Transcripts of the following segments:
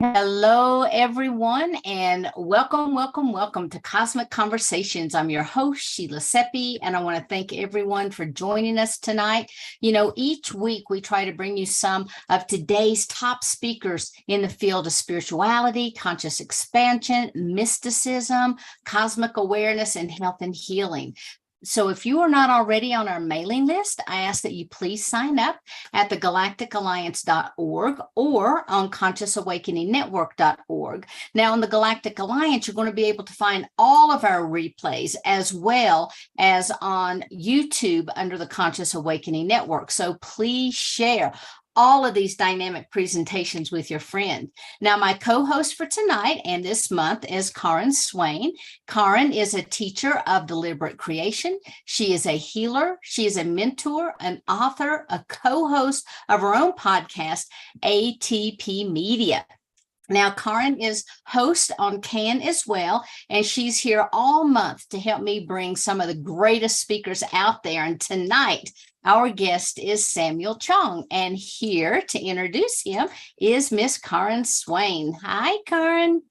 Hello, everyone, and welcome to Cosmic Conversations. I'm your host, Sheila Seppi, and I want to thank everyone for joining us tonight. You know, each week we try to bring you some of today's top speakers in the field of spirituality, conscious expansion, mysticism, cosmic awareness, and health and healing. So if you are not already on our mailing list, I ask that you please sign up at thegalacticalliance.org or on consciousawakeningnetwork.org. Now, on the Galactic Alliance, you're going to be able to find all of our replays as well as on YouTube under the Conscious Awakening Network. So please share all of these dynamic presentations with your friend. Now, my co-host for tonight and this month is Karen Swain. Karen is a teacher of deliberate creation. She is a healer. She is a mentor, an author, a co-host of her own podcast, ATP Media. Now, Karen is host on CAN as well, and she's here all month to help me bring some of the greatest speakers out there. And tonight, our guest is Samuel Chong, and here to introduce him is Miss Karen Swain. Hi, Karen.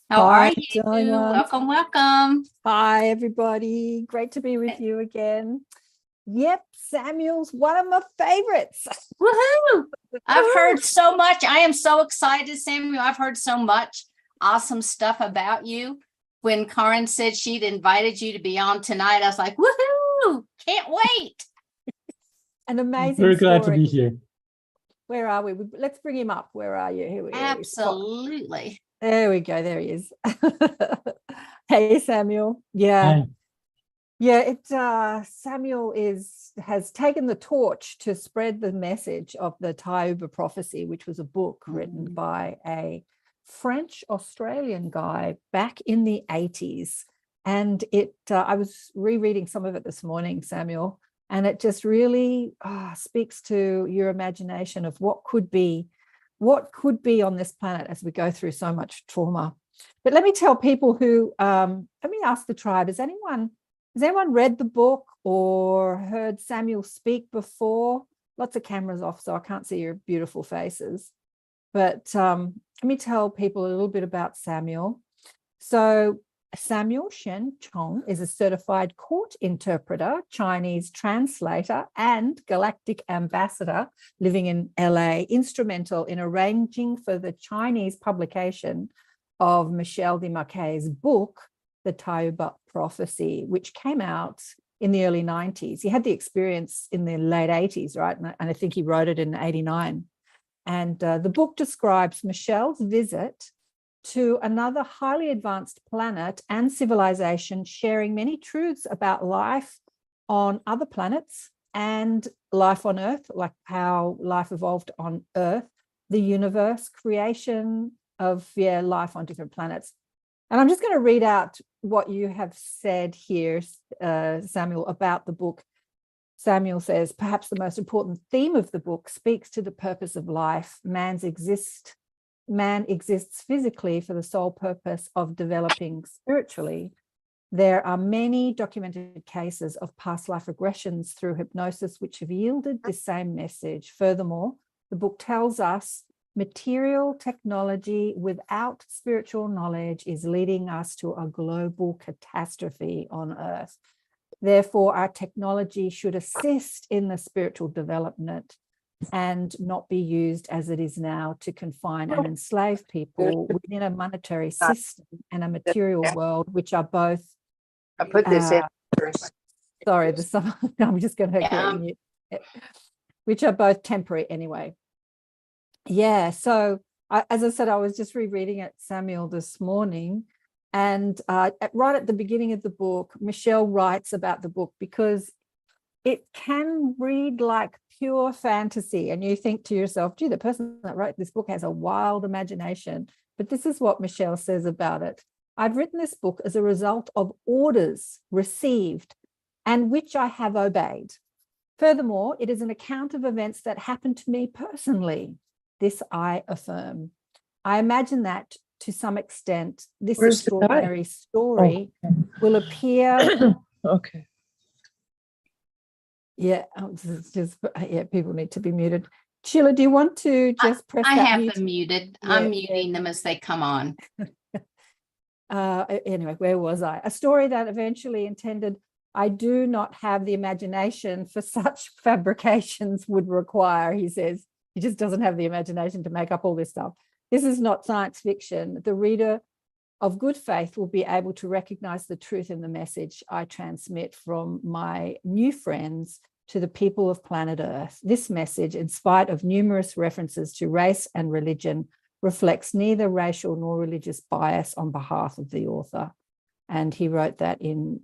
How are you? Welcome. Hi, everybody. Great to be with you again. Yep, Samuel's one of my favorites. Woohoo! I've heard so much. I am so excited, Samuel. I've heard so much awesome stuff about you. When Karen said she'd invited you to be on tonight, I was like, woohoo! Can't wait. An amazing Very glad story. to be here. Where are we? Let's bring him up. Where are you? Here we are. Absolutely. There we go. There he is. Hey, Samuel. Yeah. Hi. Yeah, Samuel has taken the torch to spread the message of the Thiaoouba Prophecy, which was a book written by a French-Australian guy back in the 80s. And I was rereading some of it this morning, Samuel, and it just really speaks to your imagination of what could be on this planet as we go through so much trauma. But let me tell people who, let me ask the tribe, has anyone read the book or heard Samuel speak before? Lots of cameras off, so I can't see your beautiful faces. But let me tell people a little bit about Samuel. So Samuel Shen Chong is a certified court interpreter, Chinese translator, and galactic ambassador living in LA, instrumental in arranging for the Chinese publication of Michel Desmarquet's book, The Thiaoouba Prophecy, which came out in the early 90s. He had the experience in the late 80s, right? And I think he wrote it in 89. And the book describes Michel's visit to another highly advanced planet and civilization, sharing many truths about life on other planets and life on Earth, like how life evolved on Earth, the universe, creation of life on different planets. And I'm just going to read out what you have said here, Samuel, about the book. Samuel says, perhaps the most important theme of the book speaks to the purpose of life. Man exists physically for the sole purpose of developing spiritually. There are many documented cases of past life regressions through hypnosis which have yielded the same message. Furthermore, the book tells us material technology without spiritual knowledge is leading us to a global catastrophe on Earth. Therefore, our technology should assist in the spiritual development and not be used as it is now to confine and enslave people within a monetary system and a material world, which are both. I put this in. Sorry, I'm just going to which are both temporary anyway. Yeah, so as I said, I was just rereading it, Samuel, this morning. And right at the beginning of the book, Michel writes about the book because it can read like pure fantasy. And you think to yourself, gee, the person that wrote this book has a wild imagination. But this is what Michel says about it. I've written this book as a result of orders received and which I have obeyed. Furthermore, it is an account of events that happened to me personally. This I affirm. I imagine that to some extent, this extraordinary story will appear. Okay. Yeah, people need to be muted. Sheila, do you want to just press I that have mute? them muted. Yeah, I'm muting them as they come on. Anyway, where was I? A story that eventually intended, I do not have the imagination for such fabrications would require, he says. He just doesn't have the imagination to make up all this stuff. This is not science fiction. The reader of good faith will be able to recognize the truth in the message I transmit from my new friends to the people of planet Earth. This message, in spite of numerous references to race and religion, reflects neither racial nor religious bias on behalf of the author. And he wrote that in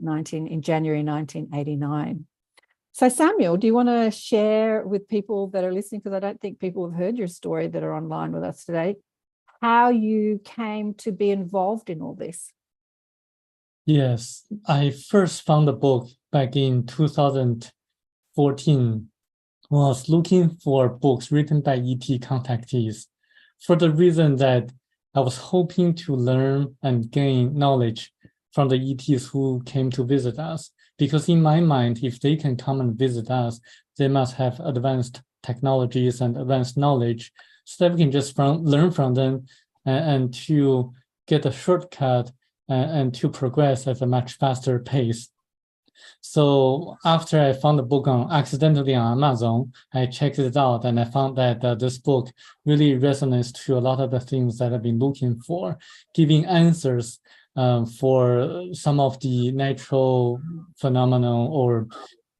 January 1989. So Samuel, do you want to share with people that are listening, because I don't think people have heard your story that are online with us today, how you came to be involved in all this? Yes, I first found the book back in 2014 when I was looking for books written by ET contactees, for the reason that I was hoping to learn and gain knowledge from the ETs who came to visit us. Because in my mind, if they can come and visit us, they must have advanced technologies and advanced knowledge, so that we can just learn from them and to get a shortcut and to progress at a much faster pace. So after I found the book accidentally on Amazon, I checked it out and I found that this book really resonates to a lot of the things that I've been looking for, giving answers for some of the natural phenomena or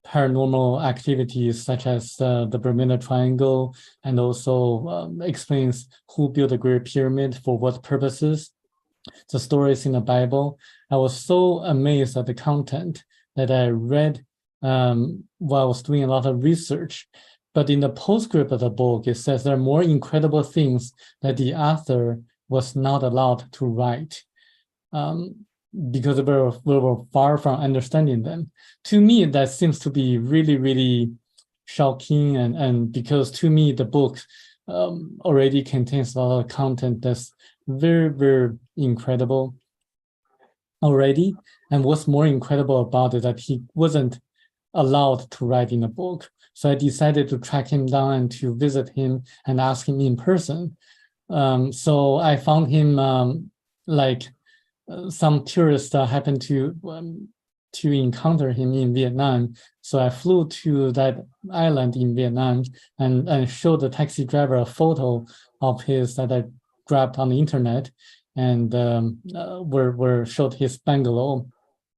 paranormal activities, such as the Bermuda Triangle, and also explains who built the Great Pyramid for what purposes, the stories in the Bible. I was so amazed at the content that I read while I was doing a lot of research. But in the postscript of the book, it says there are more incredible things that the author was not allowed to write because we were far from understanding them. To me, that seems to be really, really shocking. And because to me, the book already contains a lot of content that's very, very incredible already. And what's more incredible about it, that he wasn't allowed to write in a book. So I decided to track him down and to visit him and ask him in person. So I found him some tourists happened to encounter him in Vietnam. So I flew to that island in Vietnam and showed the taxi driver a photo of his that I grabbed on the internet, and where showed his bungalow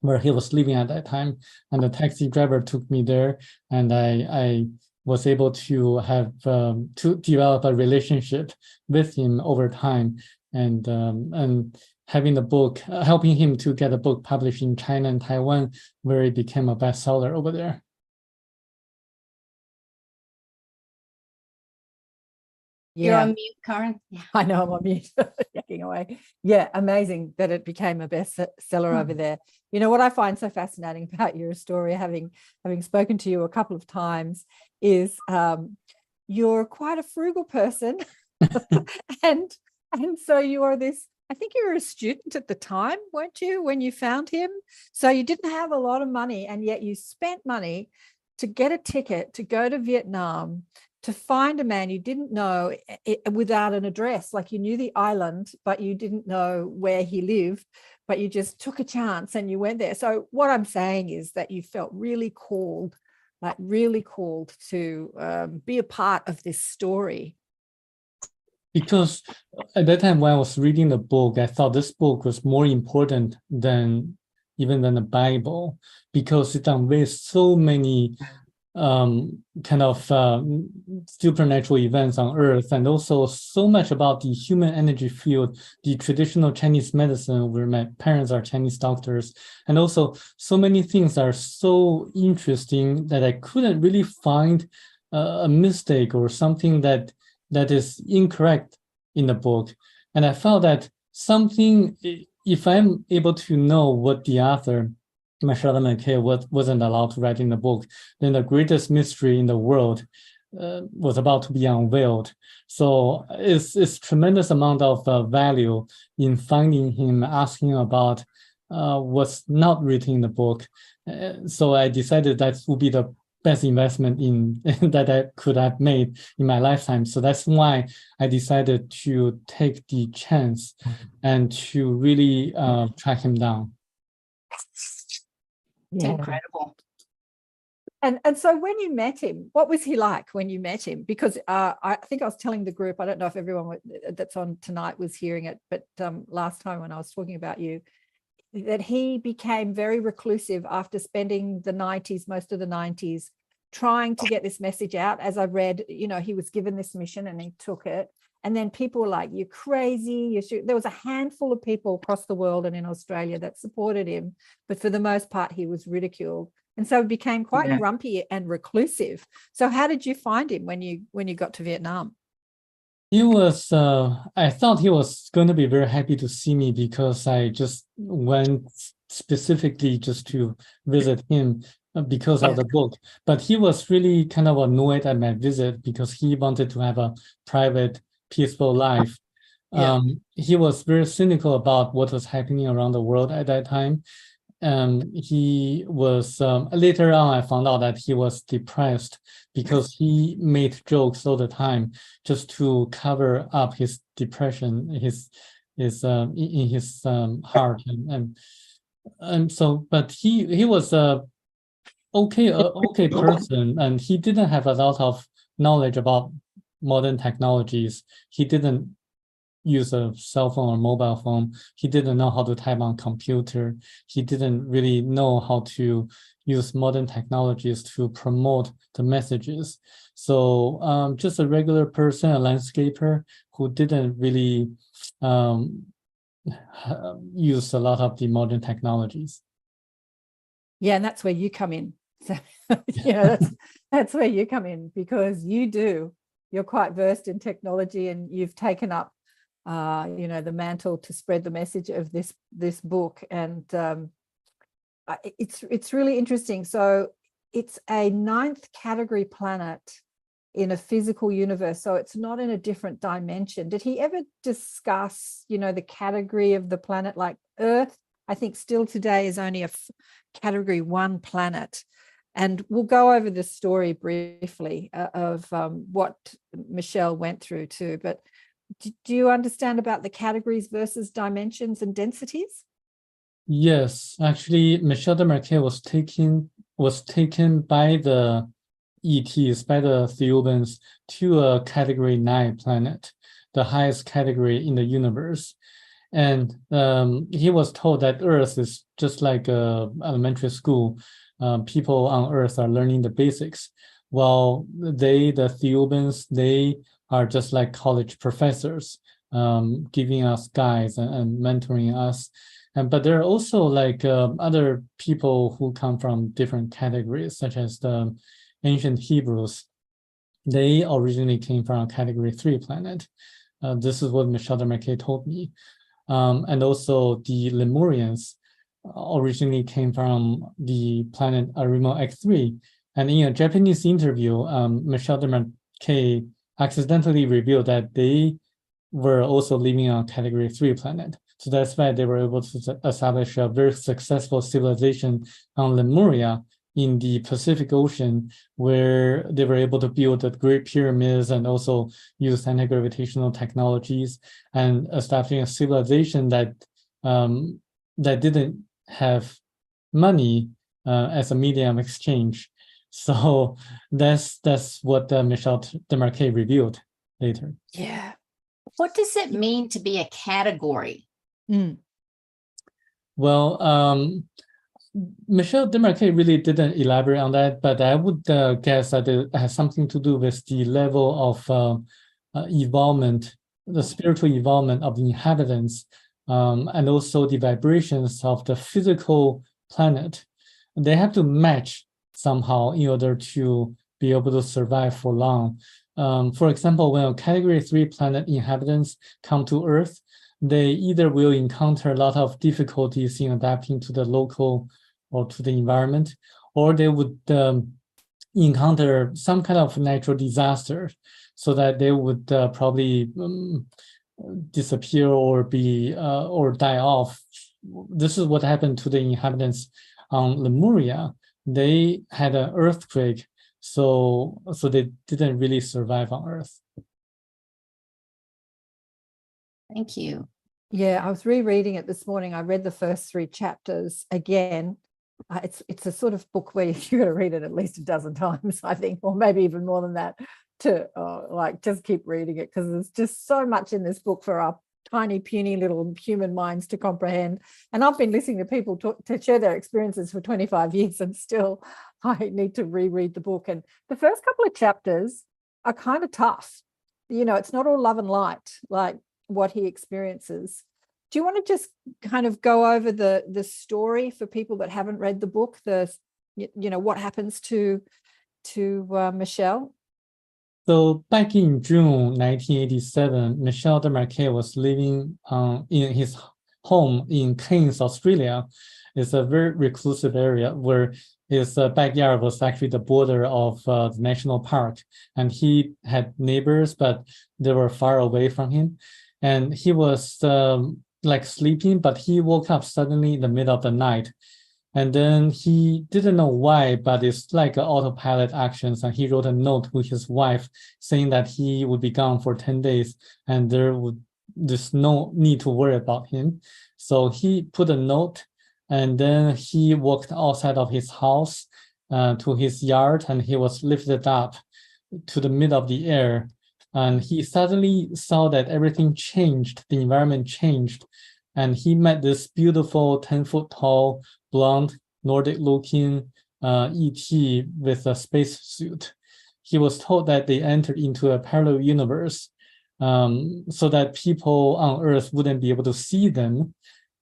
where he was living at that time. And the taxi driver took me there, and I was able to have to develop a relationship with him over time, and having the book, helping him to get a book published in China and Taiwan, where it became a bestseller over there. You're on mute, Karen. Yeah. I know I'm on mute, yakking away. Yeah, amazing that it became a bestseller over there. You know, what I find so fascinating about your story, having spoken to you a couple of times, is you're quite a frugal person. and so you are this, I think you were a student at the time, weren't you, when you found him? So you didn't have a lot of money, and yet you spent money to get a ticket to go to Vietnam, to find a man you didn't know without an address. Like, you knew the island, but you didn't know where he lived, but you just took a chance and you went there. So what I'm saying is that you felt really called to be a part of this story. Because at that time when I was reading the book, I thought this book was more important than even than the Bible, because it conveys so many supernatural events on Earth, and also so much about the human energy field, the traditional Chinese medicine, where my parents are Chinese doctors, and also so many things are so interesting that I couldn't really find a mistake or something that is incorrect in the book. And I felt that something, if I'm able to know what the author, Michel Desmarquet, wasn't allowed to write in the book, then the greatest mystery in the world was about to be unveiled. So it's tremendous amount of value in finding him, asking about what's not written in the book. So I decided that would be the best investment in that I could have made in my lifetime. So that's why I decided to take the chance and to really track him down. It's Yeah. incredible. And so when you met him, what was he like when you met him? Because I think I was telling the group, I don't know if everyone that's on tonight was hearing it, but last time when I was talking about you, that he became very reclusive after spending the 90s, most of the 90s, trying to get this message out. As I read, you know, he was given this mission and he took it. And then people were like, you're crazy. There was a handful of people across the world and in Australia that supported him. But for the most part, he was ridiculed. And so he became quite grumpy and reclusive. So how did you find him when you got to Vietnam? He was, I thought he was going to be very happy to see me because I just went specifically just to visit him because of the book. But he was really kind of annoyed at my visit because he wanted to have a private, peaceful life. He was very cynical about what was happening around the world at that time. He was, later on, I found out that he was depressed because he made jokes all the time just to cover up his depression, in his heart. And so, but he was a okay person, and he didn't have a lot of knowledge about modern technologies. He didn't use a cell phone or mobile phone. He didn't know how to type on computer. He didn't really know how to use modern technologies to promote the messages. So just a regular person, a landscaper who didn't really use a lot of the modern technologies. Yeah, and that's where you come in. So, you know, that's where you come in, because you're quite versed in technology, and you've taken up you know, the mantle to spread the message of this book. And it's really interesting. So it's a 9th category planet in a physical universe, so it's not in a different dimension. Did he ever discuss, you know, the category of the planet? Like Earth, I think still today is only a category 1 planet. And we'll go over the story briefly of what Michel went through too. But do you understand about the categories versus dimensions and densities? Yes, actually, Michel Desmarquet was taken by the ETs, by the Thiaoubans, to a category 9 planet, the highest category in the universe. And he was told that Earth is just like elementary school. People on Earth are learning the basics, while the Thiaoubans, they are just like college professors, giving us guides and mentoring us. But there are also like other people who come from different categories, such as the ancient Hebrews. They originally came from a category 3 planet. This is what Michel Desmarquet told me. And also the Lemurians originally came from the planet Arimo X3. And in a Japanese interview, Michel Desmarquet accidentally revealed that they were also living on category 3 planet. So that's why they were able to establish a very successful civilization on Lemuria in the Pacific Ocean, where they were able to build the Great Pyramids and also use anti-gravitational technologies and establishing a civilization that didn't have money as a medium of exchange. So that's what Michel Desmarquet revealed later. Yeah. What does it mean to be a category? Well, Michel Desmarquet really didn't elaborate on that, but I would guess that it has something to do with the level of evolvement, the spiritual evolvement of the inhabitants, and also the vibrations of the physical planet. They have to match somehow in order to be able to survive for long. For example, when a category 3 planet inhabitants come to Earth, they either will encounter a lot of difficulties in adapting to the local or to the environment, or they would encounter some kind of natural disaster, so that they would probably disappear or be or die off. This is what happened to the inhabitants on Lemuria. They had an earthquake So they didn't really survive on Earth. Thank you. Yeah, I was rereading it this morning. I read the first 3 chapters again. It's a sort of book where you've got to read it at least a dozen times, I think, or maybe even more than that, to like just keep reading it, because there's just so much in this book for our tiny, puny little human minds to comprehend. And I've been listening to people to share their experiences for 25 years, and still I need to reread the book. And the first couple of chapters are kind of tough. You know, it's not all love and light like what he experiences. Do you want to just kind of go over the story for people that haven't read the book? What happens to Michel? So back in June 1987, Michel Desmarquet was living in his home in Cairns, Australia. It's a very reclusive area where his backyard was actually the border of the national park. And he had neighbors, but they were far away from him. And he was like sleeping, but he woke up suddenly in the middle of the night. And then he didn't know why, but it's like autopilot actions. And he wrote a note to his wife saying that he would be gone for 10 days and there's no need to worry about him. So he put a note, and then he walked outside of his house to his yard, and he was lifted up to the middle of the air. And he suddenly saw that everything changed, the environment changed. And he met this beautiful 10-foot tall, blonde, Nordic-looking ET with a spacesuit. He was told that they entered into a parallel universe so that people on Earth wouldn't be able to see them.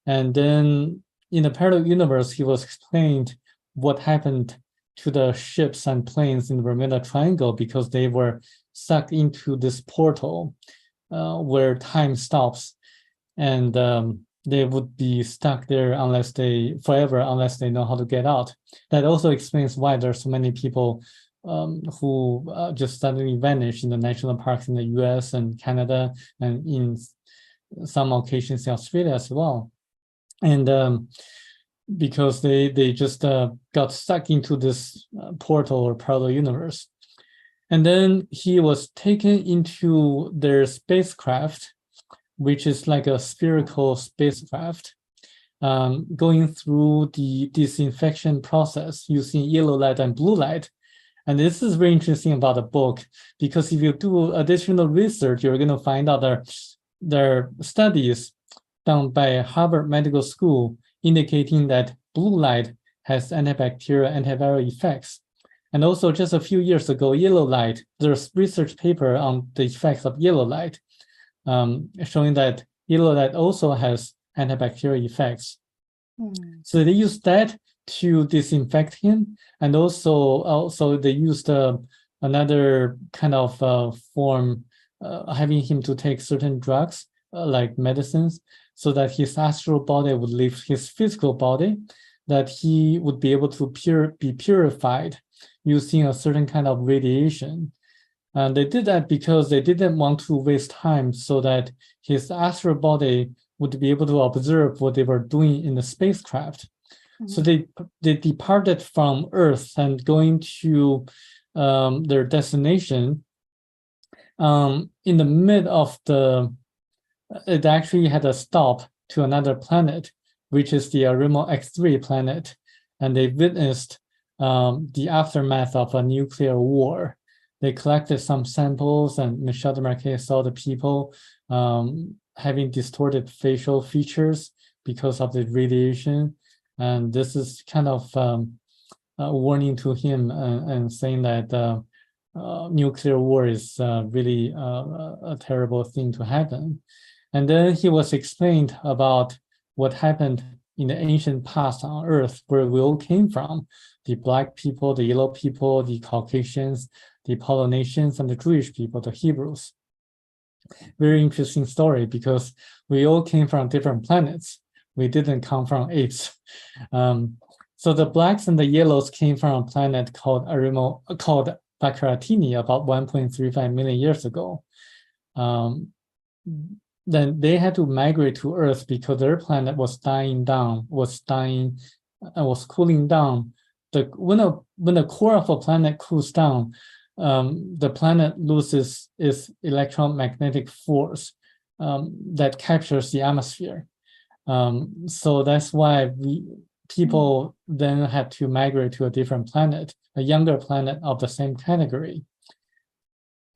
And then in the parallel universe, he was explained what happened to the ships and planes in the Bermuda Triangle, because they were sucked into this portal where time stops, and they would be stuck there forever unless they know how to get out. That also explains why there are so many people who just suddenly vanish in the national parks in the US and Canada, and in some occasions in Australia as well. And because they just got stuck into this portal or parallel universe. And then he was taken into their spacecraft, which is like a spherical spacecraft, going through the disinfection process using yellow light and blue light. And this is very interesting about the book, because if you do additional research, you're going to find out there are studies done by Harvard Medical School indicating that blue light has antibacterial, antiviral effects. And also just a few years ago, yellow light, there's research paper on the effects of yellow light, showing that yellow light also has antibacterial effects. So they used that to disinfect him, and also they used another kind of form, having him to take certain drugs like medicines, so that his astral body would leave his physical body, that he would be able to be purified using a certain kind of radiation. And they did that because they didn't want to waste time, so that his astral body would be able to observe what they were doing in the spacecraft. So they departed from Earth and going to their destination. In the mid of it actually had a stop to another planet, which is the Arimo X3 planet, and they witnessed the aftermath of a nuclear war. They collected some samples, and Michel Desmarquet saw the people having distorted facial features because of the radiation. And this is kind of a warning to him, and saying that nuclear war is really a terrible thing to happen. And then he was explained about what happened in the ancient past on Earth, where we all came from: the Black people, the yellow people, the Caucasians, the Polynesians, and the Jewish people, the Hebrews. Very interesting story, because we all came from different planets. We didn't come from apes. So the Blacks and the Yellows came from a planet called Baccaratini about 1.35 million years ago. Then they had to migrate to Earth because their planet was dying down, was cooling down when the core of a planet cools down, the planet loses its electromagnetic force that captures the atmosphere. So that's why people then had to migrate to a different planet, a younger planet of the same category.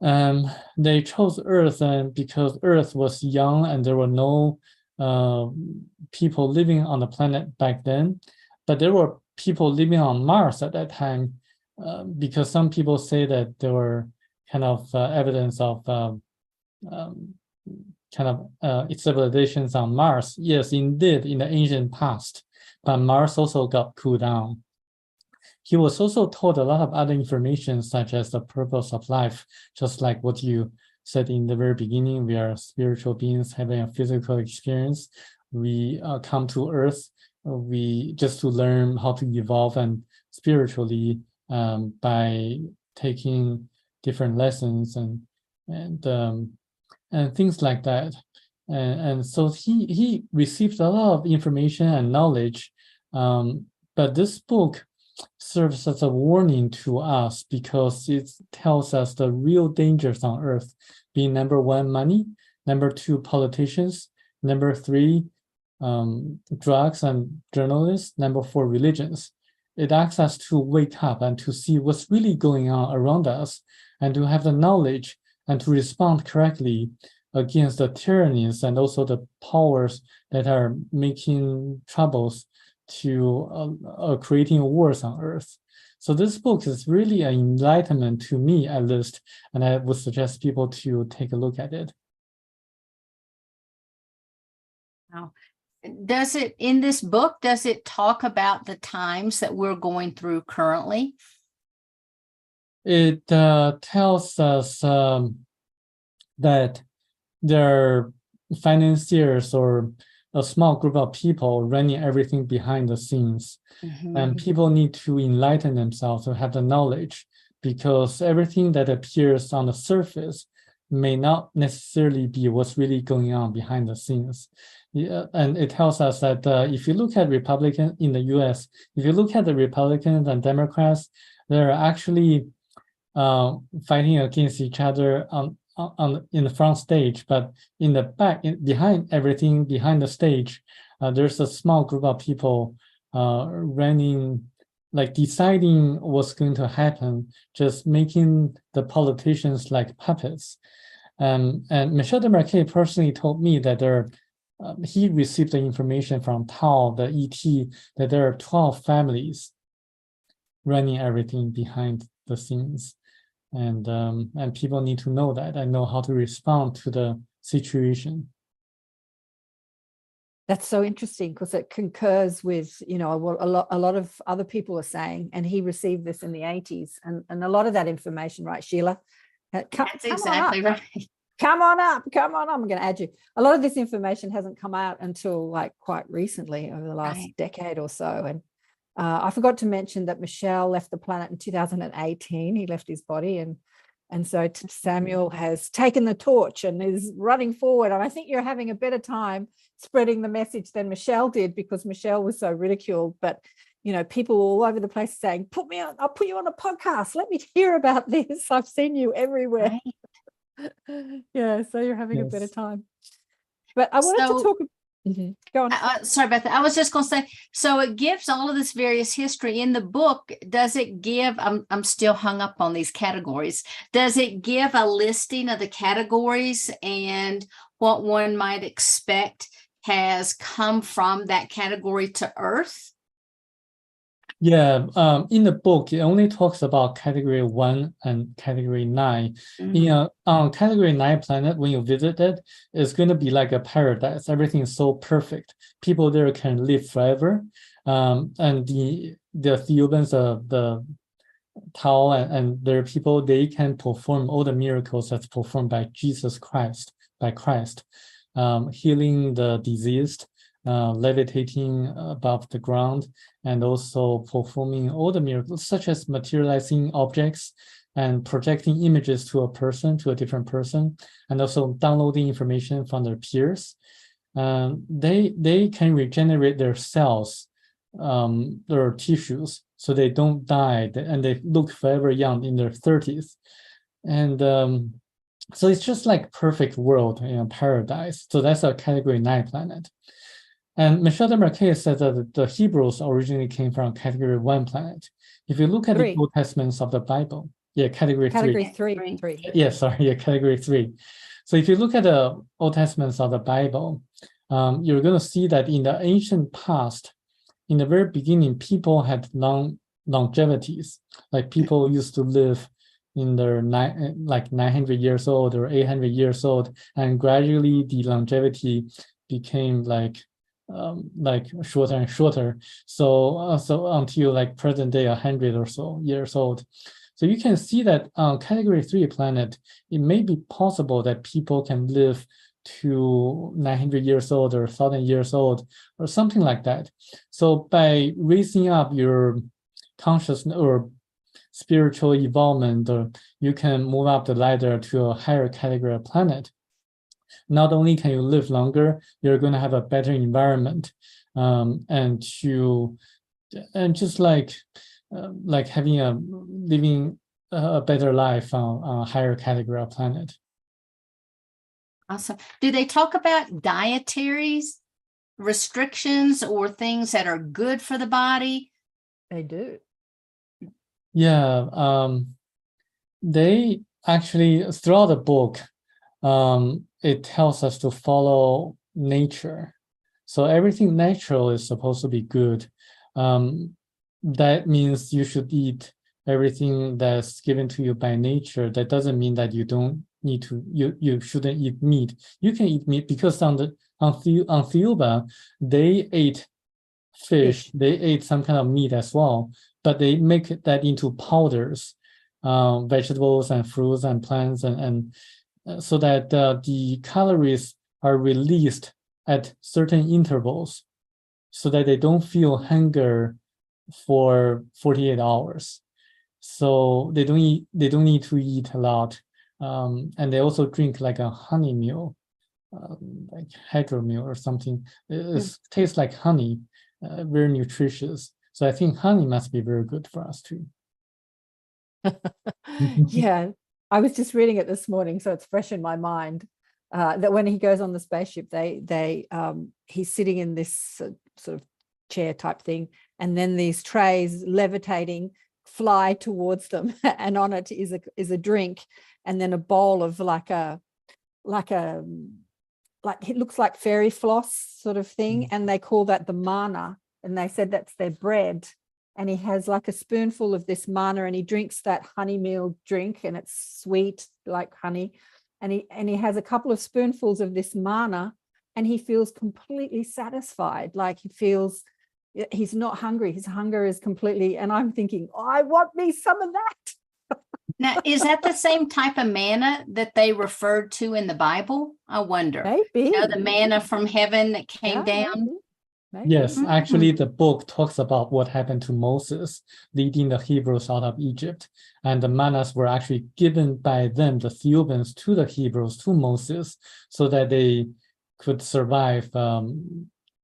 They chose Earth because Earth was young and there were no people living on the planet back then, but there were people living on Mars at that time, because some people say that there were kind of evidence of civilizations on Mars. Yes, indeed, in the ancient past, but Mars also got cooled down. He was also told a lot of other information, such as the purpose of life, just like what you said in the very beginning. We are spiritual beings having a physical experience. We come to Earth just to learn how to evolve and spiritually by taking different lessons and things like that. And so he received a lot of information and knowledge, but this book serves as a warning to us because it tells us the real dangers on Earth, being number one, money, number two, politicians, number three, drugs and journalists, number four, religions. It asks us to wake up and to see what's really going on around us and to have the knowledge and to respond correctly against the tyrannies and also the powers that are making troubles to creating wars on Earth. So this book is really an enlightenment to me, at least, and I would suggest people to take a look at it. Wow. Does it, in this book, does it talk about the times that we're going through currently? It tells us that there are financiers or a small group of people running everything behind the scenes. And people need to enlighten themselves to have the knowledge, because everything that appears on the surface may not necessarily be what's really going on behind the scenes. Yeah, and it tells us that if you look at Republicans in the US, if you look at the Republicans and Democrats, they're actually fighting against each other in the front stage, but in the back, behind everything, behind the stage, there's a small group of people running, like deciding what's going to happen, just making the politicians like puppets. And Michel Desmarquet personally told me that he received the information from Thao, the ET, that there are 12 families running everything behind the scenes. And people need to know that and know how to respond to the situation. That's so interesting because it concurs with, what a lot of other people are saying, and he received this in the 80s, and a lot of that information, right, Sheila? That's exactly right. Come on up. I'm going to add you. A lot of this information hasn't come out until quite recently, over the last decade or so. And I forgot to mention that Michel left the planet in 2018. He left his body, and so Samuel has taken the torch and is running forward. And I think you're having a better time spreading the message than Michel did, because Michel was so ridiculed. But people all over the place saying, I'll put you on a podcast. Let me hear about this. I've seen you everywhere. Right. Yeah, so you're having a better time. But I wanted to talk. Go on. Sorry about that. I was just going to say, so it gives all of this various history in the book. Does it give, I'm still hung up on these categories. Does it give a listing of the categories and what one might expect has come from that category to Earth? Yeah, in the book, it only talks about category 1 and category 9. On category 9 planet, when you visit it, it's going to be like a paradise. Everything is so perfect. People there can live forever. And the Thiaoubans, the Thao and their people, they can perform all the miracles that's performed by Christ, healing the diseased, levitating above the ground, and also performing all the miracles, such as materializing objects and projecting images to a different person, and also downloading information from their peers. They can regenerate their cells, their tissues, so they don't die, and they look forever young in their 30s. And so it's just like perfect world, paradise. So that's a category 9 planet. And Michel Desmarquet said that the Hebrews originally came from category 1 planet. If you look at the Old Testaments of the Bible, category 3. Three. Category 3. So if you look at the Old Testaments of the Bible, you're going to see that in the ancient past, in the very beginning, people had longevities. Like people used to live in their 900 years old or 800 years old, and gradually the longevity became like shorter and shorter. So until like present day 100 or so years old. So you can see that on category 3 planet, it may be possible that people can live to 900 years old or 1,000 years old or something like that. So by raising up your consciousness or spiritual evolvement, or you can move up the ladder to a higher category of planet. Not only can you live longer, you're going to have a better environment, and just like living a better life on a higher category of planet. Awesome. Do they talk about dietary restrictions or things that are good for the body? They do. Yeah, they actually, throughout the book, it tells us to follow nature. So everything natural is supposed to be good. That means you should eat everything that's given to you by nature. That doesn't mean that you don't need to, you shouldn't eat meat. You can eat meat because on Thiaoouba, they ate fish, they ate some kind of meat as well, but they make that into powders, vegetables and fruits and plants, and so that the calories are released at certain intervals so that they don't feel hunger for 48 hours. So they don't need to eat a lot. And they also drink like a honey meal, like hydro meal or something. It tastes like honey, very nutritious. So I think honey must be very good for us too. Yeah, I was just reading it this morning, so it's fresh in my mind. That when he goes on the spaceship, he's sitting in this sort of chair type thing, and then these trays levitating fly towards them, and on it is a drink, and then a bowl of like it looks like fairy floss sort of thing, and they call that the manna, and they said that's their bread. And he has like a spoonful of this manna, and he drinks that honey meal drink, and it's sweet like honey. And he has a couple of spoonfuls of this manna, and he feels completely satisfied. Like he's not hungry. His hunger is completely, and I'm thinking, oh, I want me some of that. Now, is that the same type of manna that they referred to in the Bible? I wonder. Maybe. The manna from heaven that came down. Maybe. Yes, actually, the book talks about what happened to Moses leading the Hebrews out of Egypt. And the mannas were actually given by them, the Ethiopians, to the Hebrews, to Moses, so that they could survive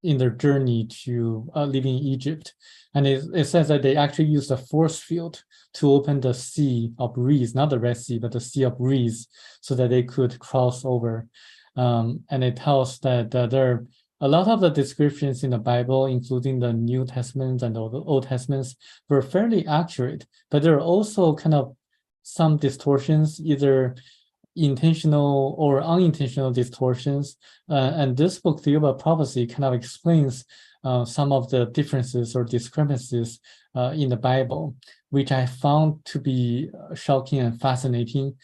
in their journey to living in Egypt. And it says that they actually used a force field to open the Sea of Reeds, not the Red Sea, but the Sea of Reeds, so that they could cross over. And it tells that there are a lot of the descriptions in the Bible, including the New Testament and the Old Testaments, were fairly accurate, but there are also kind of some distortions, either intentional or unintentional distortions. And this book, Thiaoouba Prophecy, kind of explains some of the differences or discrepancies in the Bible, which I found to be shocking and fascinating.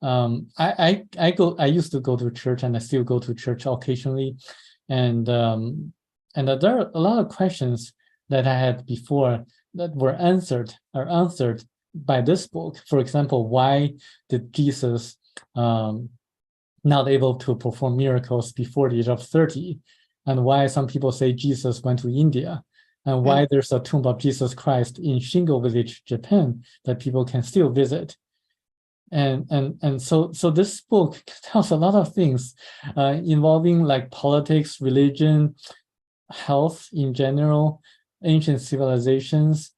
I used to go to church, and I still go to church occasionally. And there are a lot of questions that I had before that were answered by this book. For example, why did Jesus not able to perform miracles before the age of 30? And why some people say Jesus went to India? And why there's a tomb of Jesus Christ in Shingo Village, Japan, that people can still visit? And so this book tells a lot of things involving like politics, religion, health in general, ancient civilizations,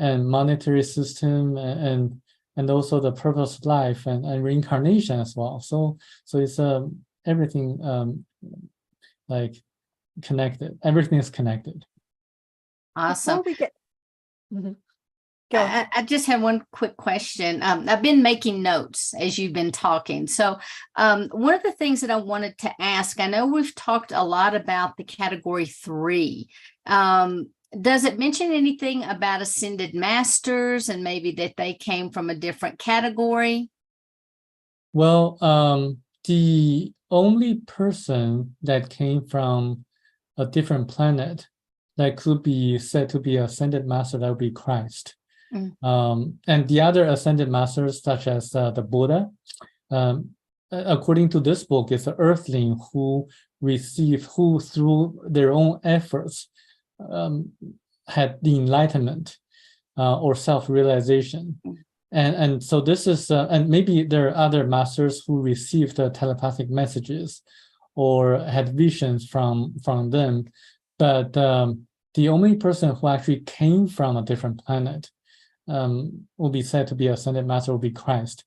and monetary system and also the purpose of life and reincarnation as well. So it's everything like connected. Everything is connected. Awesome. Before we get go on. I just have one quick question. I've been making notes as you've been talking. So one of the things that I wanted to ask, I know we've talked a lot about the category 3. Does it mention anything about ascended masters and maybe that they came from a different category? Well, the only person that came from a different planet that could be said to be ascended master, that would be Christ. And the other ascended masters, such as the Buddha, according to this book, is an earthling who through their own efforts had the enlightenment or self-realization. And so this is, and maybe there are other masters who received the telepathic messages or had visions from them, but the only person who actually came from a different planet will be said to be ascended master, will be Christ.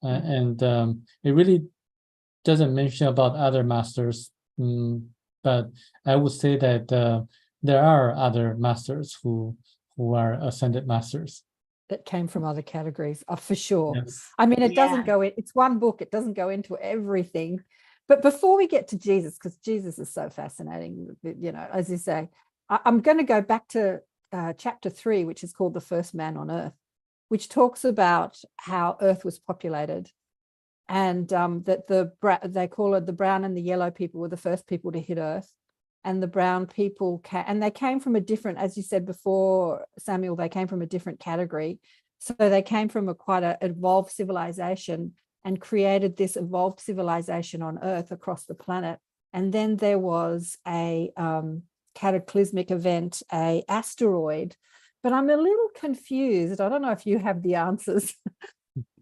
And it really doesn't mention about other masters, but I would say that there are other masters who are ascended masters. That came from other categories, for sure. Yes. I mean, it doesn't Yeah. go in, it's one book, it doesn't go into everything. But before we get to Jesus, because Jesus is so fascinating, you know, as you say, I'm going to go back to chapter 3, which is called The First Man on Earth, which talks about how Earth was populated, and that they call it the brown and the yellow people were the first people to hit Earth, and the brown people and they came from a different, as you said before, Samuel, they came from a different category. So they came from quite an evolved civilization and created this evolved civilization on Earth across the planet. And then there was a cataclysmic event, a asteroid, but I'm a little confused. I don't know if you have the answers.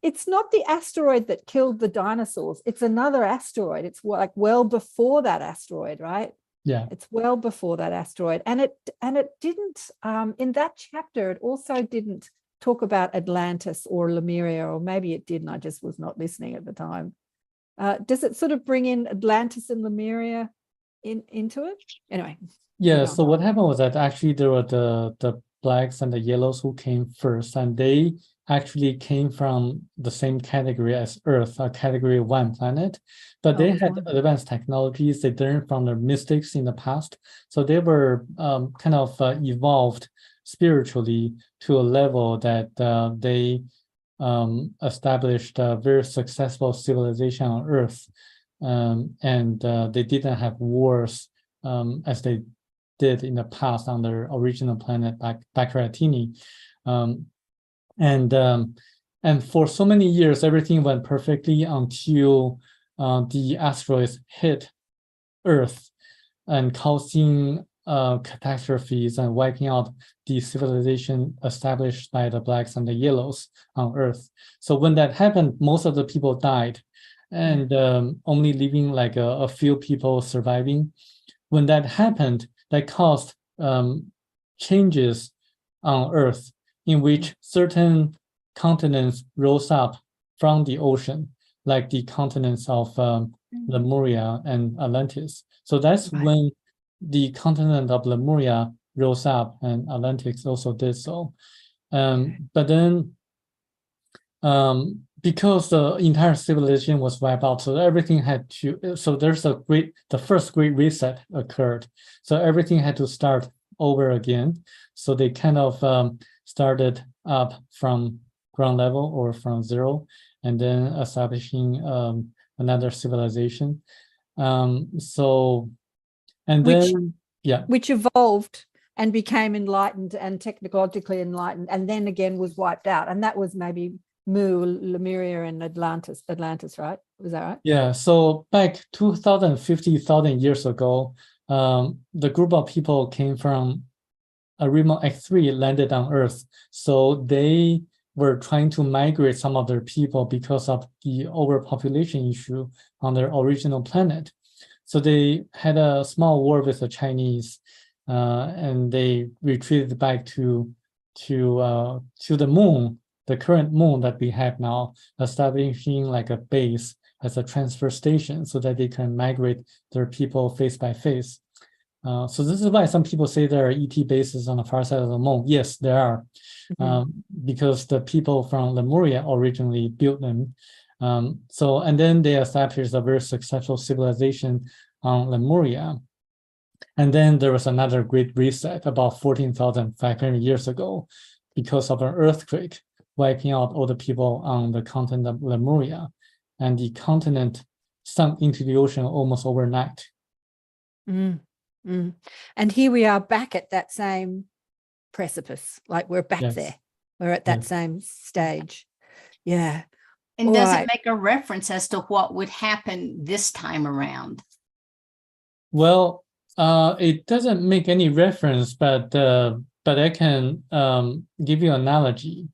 It's not the asteroid that killed the dinosaurs. It's another asteroid. It's like well before that asteroid, right? Yeah. It's well before that asteroid. And it didn't, in that chapter, it also didn't talk about Atlantis or Lemuria, or maybe it did and I just was not listening at the time. Does it sort of bring in Atlantis and Lemuria into it? Anyway. Yeah, so what happened was that actually there were the blacks and the yellows who came first, and they actually came from the same category as Earth, a category 1 planet, but they had advanced technologies. They learned from their mystics in the past, so they were kind of evolved spiritually to a level that they established a very successful civilization on Earth, and they didn't have wars as they did in the past on their original planet Baccaratini. And for so many years, everything went perfectly until the asteroids hit Earth and causing catastrophes and wiping out the civilization established by the blacks and the yellows on Earth. So when that happened, most of the people died, and only leaving like a few people surviving. When that happened, that caused changes on Earth, in which certain continents rose up from the ocean, like the continents of Lemuria and Atlantis. So that's when the continent of Lemuria rose up, and Atlantis also did so. But then, because the entire civilization was wiped out, so everything had to, so there's the first great reset occurred. So everything had to start over again. So they kind of started up from ground level or from zero, and then establishing another civilization. Which evolved and became enlightened and technologically enlightened, and then again was wiped out. And that was maybe Mu, Lemuria, and Atlantis, right? Was that right? Yeah, so back 250,000 years ago, the group of people came from a remote X3, landed on Earth. So they were trying to migrate some of their people because of the overpopulation issue on their original planet. So they had a small war with the Chinese, and they retreated back to to the moon, the current moon that we have now, establishing like a base as a transfer station so that they can migrate their people face by face. So this is why some people say there are ET bases on the far side of the moon. Yes, there are, because the people from Lemuria originally built them. And then they established a very successful civilization on Lemuria. And then there was another great reset about 14,500 years ago because of an earthquake wiping out all the people on the continent of Lemuria. And the continent sunk into the ocean almost overnight. And here we are back at that same precipice, like we're back there. We're at that same stage. Yeah. And does it make a reference as to what would happen this time around? Well, it doesn't make any reference, but I can give you an analogy.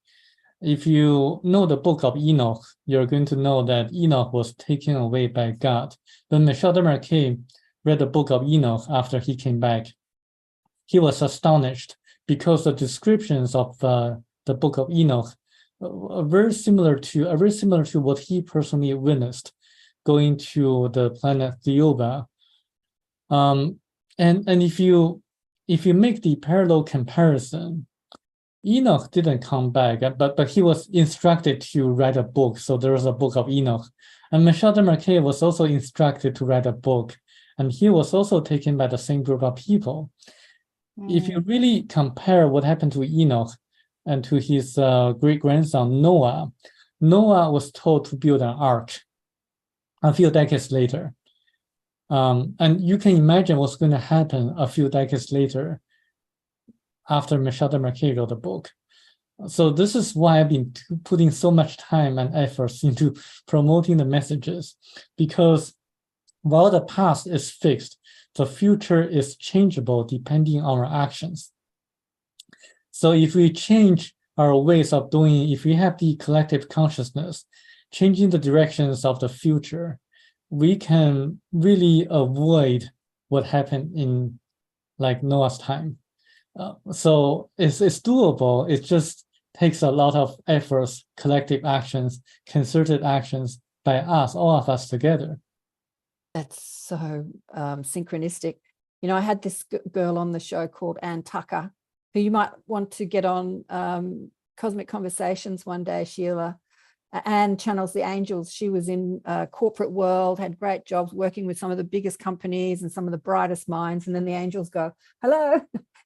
If you know the book of Enoch, you're going to know that Enoch was taken away by God. When Michel Desmarquet read the book of Enoch after he came back, he was astonished because the descriptions of the book of Enoch are very similar to what he personally witnessed going to the planet Thiaoouba. And if you make the parallel comparison, Enoch didn't come back, but he was instructed to write a book. So there was a book of Enoch. And Michel Desmarquet was also instructed to write a book. And he was also taken by the same group of people. If you really compare what happened to Enoch and to his great-grandson Noah, Noah was told to build an ark a few decades later. And you can imagine what's going to happen a few decades later after Michel Desmarquet wrote the book. So this is why I've been putting so much time and efforts into promoting the messages, because while the past is fixed, the future is changeable depending on our actions. So if we change our ways of doing, if we have the collective consciousness, changing the directions of the future, we can really avoid what happened in like Noah's time. So it's doable. It just takes a lot of efforts, collective actions, concerted actions by us, all of us together. That's so synchronistic. You know, I had this girl on the show called Ann Tucker, who you might want to get on Cosmic Conversations one day, Sheila. Anne channels the angels. She was in corporate world, had great jobs working with some of the biggest companies and some of the brightest minds. And then the angels go, hello,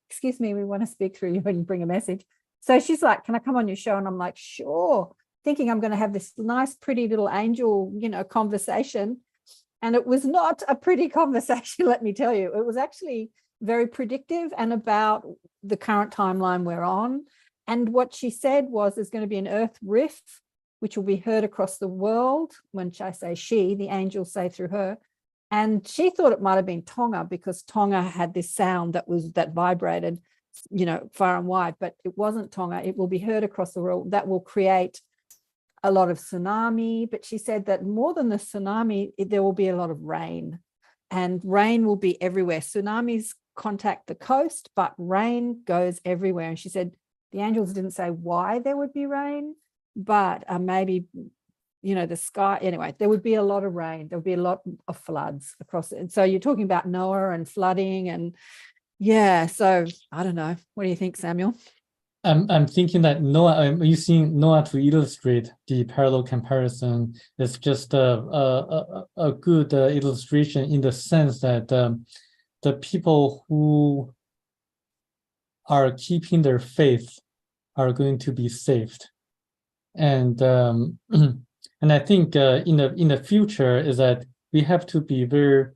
excuse me, we want to speak through you and bring a message. So she's like, can I come on your show? And I'm like, sure, thinking I'm going to have this nice, pretty little angel, you know, conversation. And it was not a pretty conversation, let me tell you. It was actually very predictive and about the current timeline we're on. And what she said was there's going to be an earth rift, which will be heard across the world. When I say she, the angels say through her. And she thought it might have been Tonga, because Tonga had this sound that vibrated, you know, far and wide, but it wasn't Tonga. It will be heard across the world. That will create a lot of tsunami. But she said that more than the tsunami, there will be a lot of rain, and rain will be everywhere. Tsunamis contact the coast, but rain goes everywhere. And she said the angels didn't say why there would be rain, but maybe, you know, the sky, anyway, there would be a lot of rain. There would be a lot of floods across it. And so you're talking about Noah and flooding, and yeah, so I don't know. What do you think, Samuel? I'm thinking that Noah, I'm using Noah to illustrate the parallel comparison. It's just a good illustration in the sense that the people who are keeping their faith are going to be saved. And and I think in the future is that we have to be very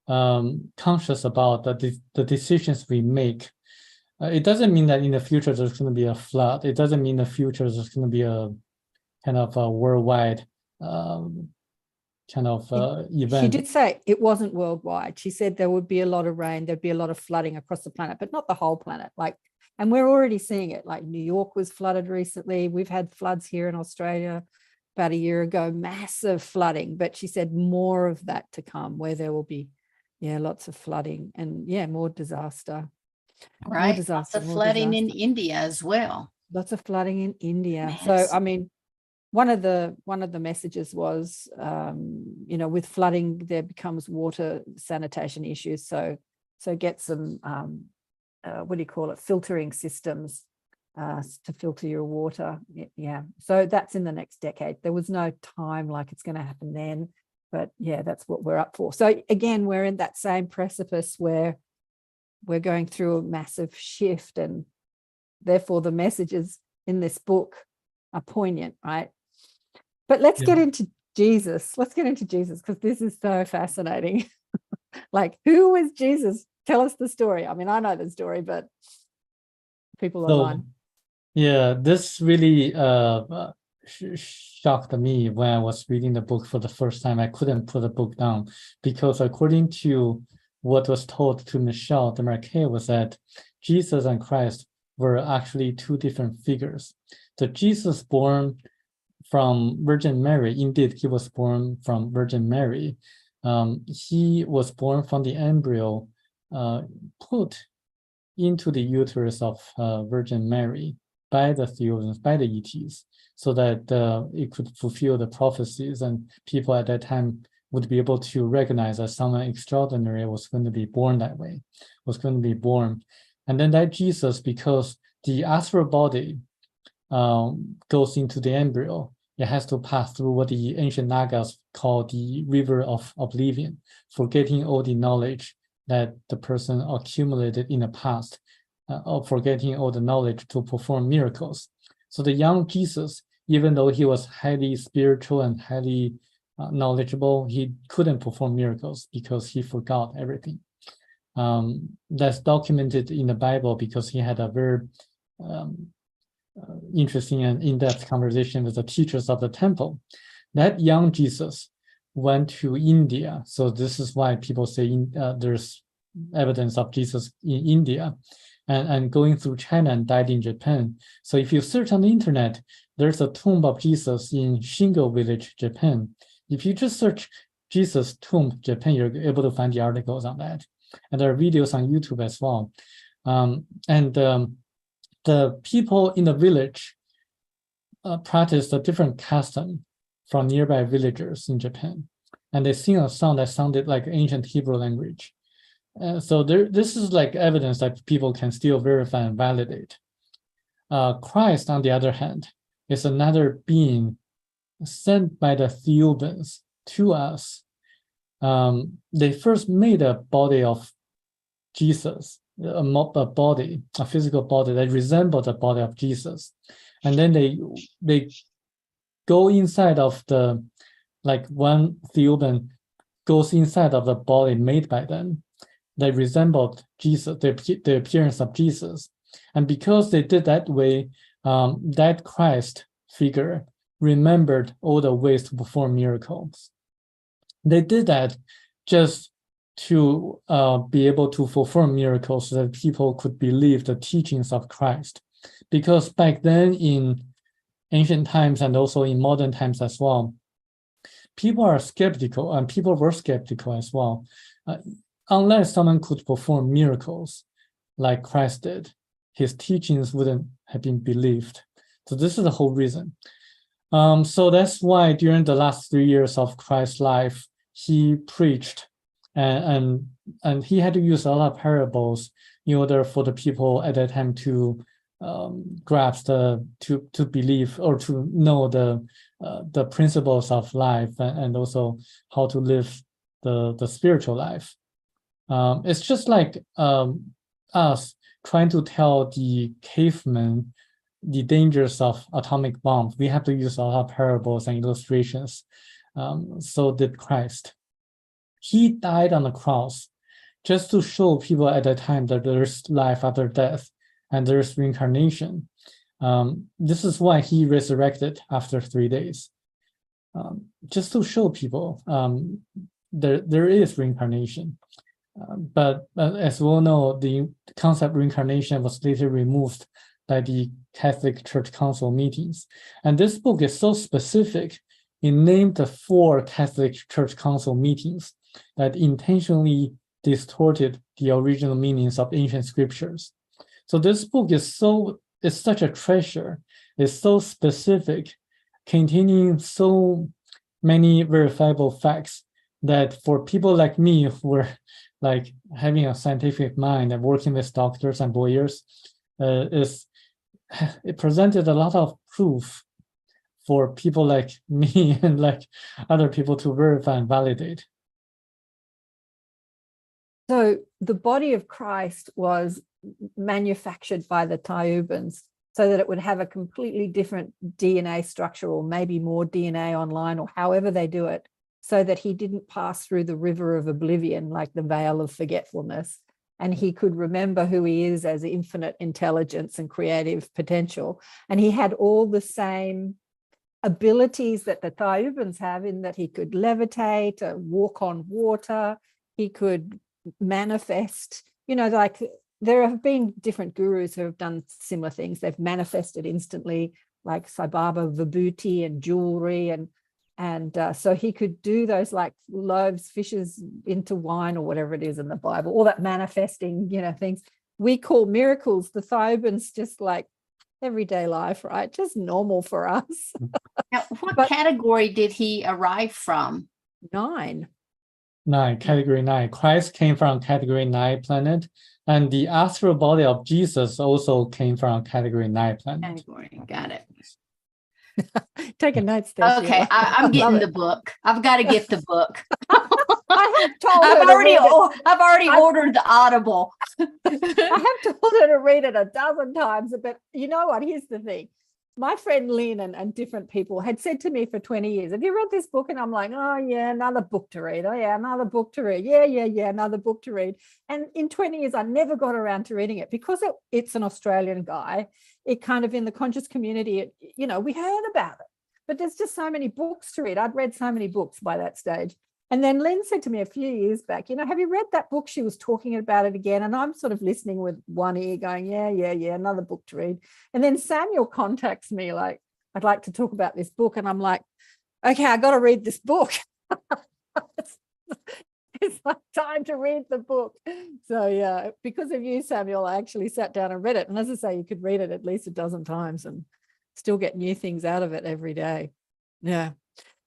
conscious about the decisions we make. It doesn't mean that in the future there's going to be a flood. It doesn't mean in the future there's going to be a kind of a worldwide kind of event. She did say it wasn't worldwide. She said there would be a lot of rain, there'd be a lot of flooding across the planet, but not the whole planet. Like, and we're already seeing it. Like New York was flooded recently. We've had floods here in Australia about a year ago, massive flooding. But she said more of that to come, where there will be, lots of flooding and more disaster. Right. disaster, Lots of more flooding in disaster. India as well. Lots of flooding in India. So, Yes. I mean, one of the messages was, with flooding, there becomes water sanitation issues. So get some, filtering systems to filter your water. Yeah. So that's in the next decade. There was no time like it's going to happen then, but yeah, that's what we're up for. So again, we're in that same precipice where we're going through a massive shift, and therefore the messages in this book are poignant, right? But let's get into Jesus. Let's get into Jesus, because this is so fascinating. Like, who was Jesus? Tell us the story. I mean, I know the story, but people online. Yeah, this really shocked me when I was reading the book for the first time. I couldn't put the book down, because according to what was told to Michel Desmarquet was that Jesus and Christ were actually two different figures. The Jesus born from Virgin Mary, indeed, he was born from Virgin Mary. He was born from the embryo put into the uterus of Virgin Mary by the Theophans, by the ETs, so that it could fulfill the prophecies, and people at that time would be able to recognize that someone extraordinary was going to be born that way, was going to be born. And then that Jesus, because the astral body goes into the embryo, it has to pass through what the ancient Nagas call the river of oblivion, forgetting all the knowledge that the person accumulated in the past, or forgetting all the knowledge to perform miracles. So the young Jesus, even though he was highly spiritual and highly knowledgeable, he couldn't perform miracles because he forgot everything. That's documented in the Bible because he had a very interesting and in-depth conversation with the teachers of the temple. That young Jesus went to India. So this is why people say there's evidence of Jesus in India, and going through China and died in Japan. So if you search on the internet, there's a tomb of Jesus in Shingo village, Japan. If you just search Jesus tomb, Japan, you're able to find the articles on that. And there are videos on YouTube as well. The people in the village practiced a different custom from nearby villagers in Japan. And they sing a song that sounded like ancient Hebrew language. So this is like evidence that people can still verify and validate. Christ, on the other hand, is another being sent by the Theophans to us. They first made a body of Jesus, a physical body that resembled the body of Jesus. And then they go inside of the, like one Theophan goes inside of the body made by them. They resembled Jesus, the appearance of Jesus. And because they did that way, that Christ figure remembered all the ways to perform miracles. They did that just to be able to perform miracles so that people could believe the teachings of Christ. Because back then in ancient times and also in modern times as well, people are skeptical, and people were skeptical as well. Unless someone could perform miracles like Christ did, his teachings wouldn't have been believed. So this is the whole reason. So that's why during the last 3 years of Christ's life, he preached, and he had to use a lot of parables in order for the people at that time to grasp to believe or to know the principles of life, and also how to live the spiritual life. It's just like us trying to tell the cavemen the dangers of atomic bombs. We have to use a lot of parables and illustrations. So did Christ. He died on the cross just to show people at that time that there's life after death and there's reincarnation. This is why he resurrected after 3 days, just to show people there is reincarnation. But as we all know, the concept of reincarnation was later removed by the Catholic Church Council meetings. And this book is so specific, it named the 4 Catholic Church Council meetings that intentionally distorted the original meanings of ancient scriptures. So this book is such a treasure. It's so specific, containing so many verifiable facts that for people like me who are like having a scientific mind and working with doctors and lawyers, it presented a lot of proof for people like me and like other people to verify and validate. So the body of Christ was manufactured by the Thiaoubans so that it would have a completely different DNA structure, or maybe more DNA online, or however they do it, so that he didn't pass through the river of oblivion, like the veil of forgetfulness, and he could remember who he is as infinite intelligence and creative potential. And he had all the same abilities that the Thiaoubans have, in that he could levitate, walk on water, he could manifest, like there have been different gurus who have done similar things. They've manifested instantly, like Sai Baba, vibhuti and jewelry, and so he could do those, like loaves, fishes into wine, or whatever it is in the Bible, all that manifesting, things we call miracles. The Thiaoubans just like everyday life, right? Just normal for us. Now, what category did he arrive from? 9. Category 9. Christ came from category 9 planet, and the astral body of Jesus also came from category 9 planet. Category, got it. Taking notes there. Okay, I'm getting the book. I've got to get the book. I have told I've already ordered the Audible. I have told her to read it a dozen times, but you know what? Here's the thing. My friend Lynn and different people had said to me for 20 years, have you read this book? And I'm like, oh yeah, another book to read. Oh yeah, another book to read. Yeah, another book to read. And in 20 years, I never got around to reading it because it's an Australian guy. It kind of, in the conscious community, we heard about it, but there's just so many books to read. I'd read so many books by that stage. And then Lynn said to me a few years back, have you read that book? She was talking about it again. And I'm sort of listening with one ear going, yeah, another book to read. And then Samuel contacts me like, I'd like to talk about this book. And I'm like, okay, I got to read this book. It's like time to read the book. So yeah, because of you, Samuel, I actually sat down and read it. And as I say, you could read it at least a dozen times and still get new things out of it every day. Yeah.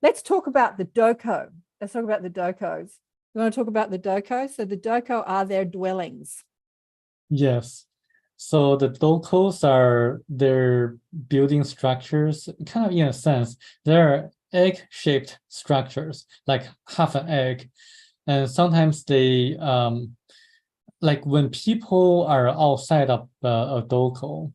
Let's talk about the doko. Let's talk about the dokos. You want to talk about the doko? So the doko are their dwellings. Yes. So the dokos are their building structures, kind of in a sense. They're egg-shaped structures, like half an egg. And sometimes they, like when people are outside of a doko,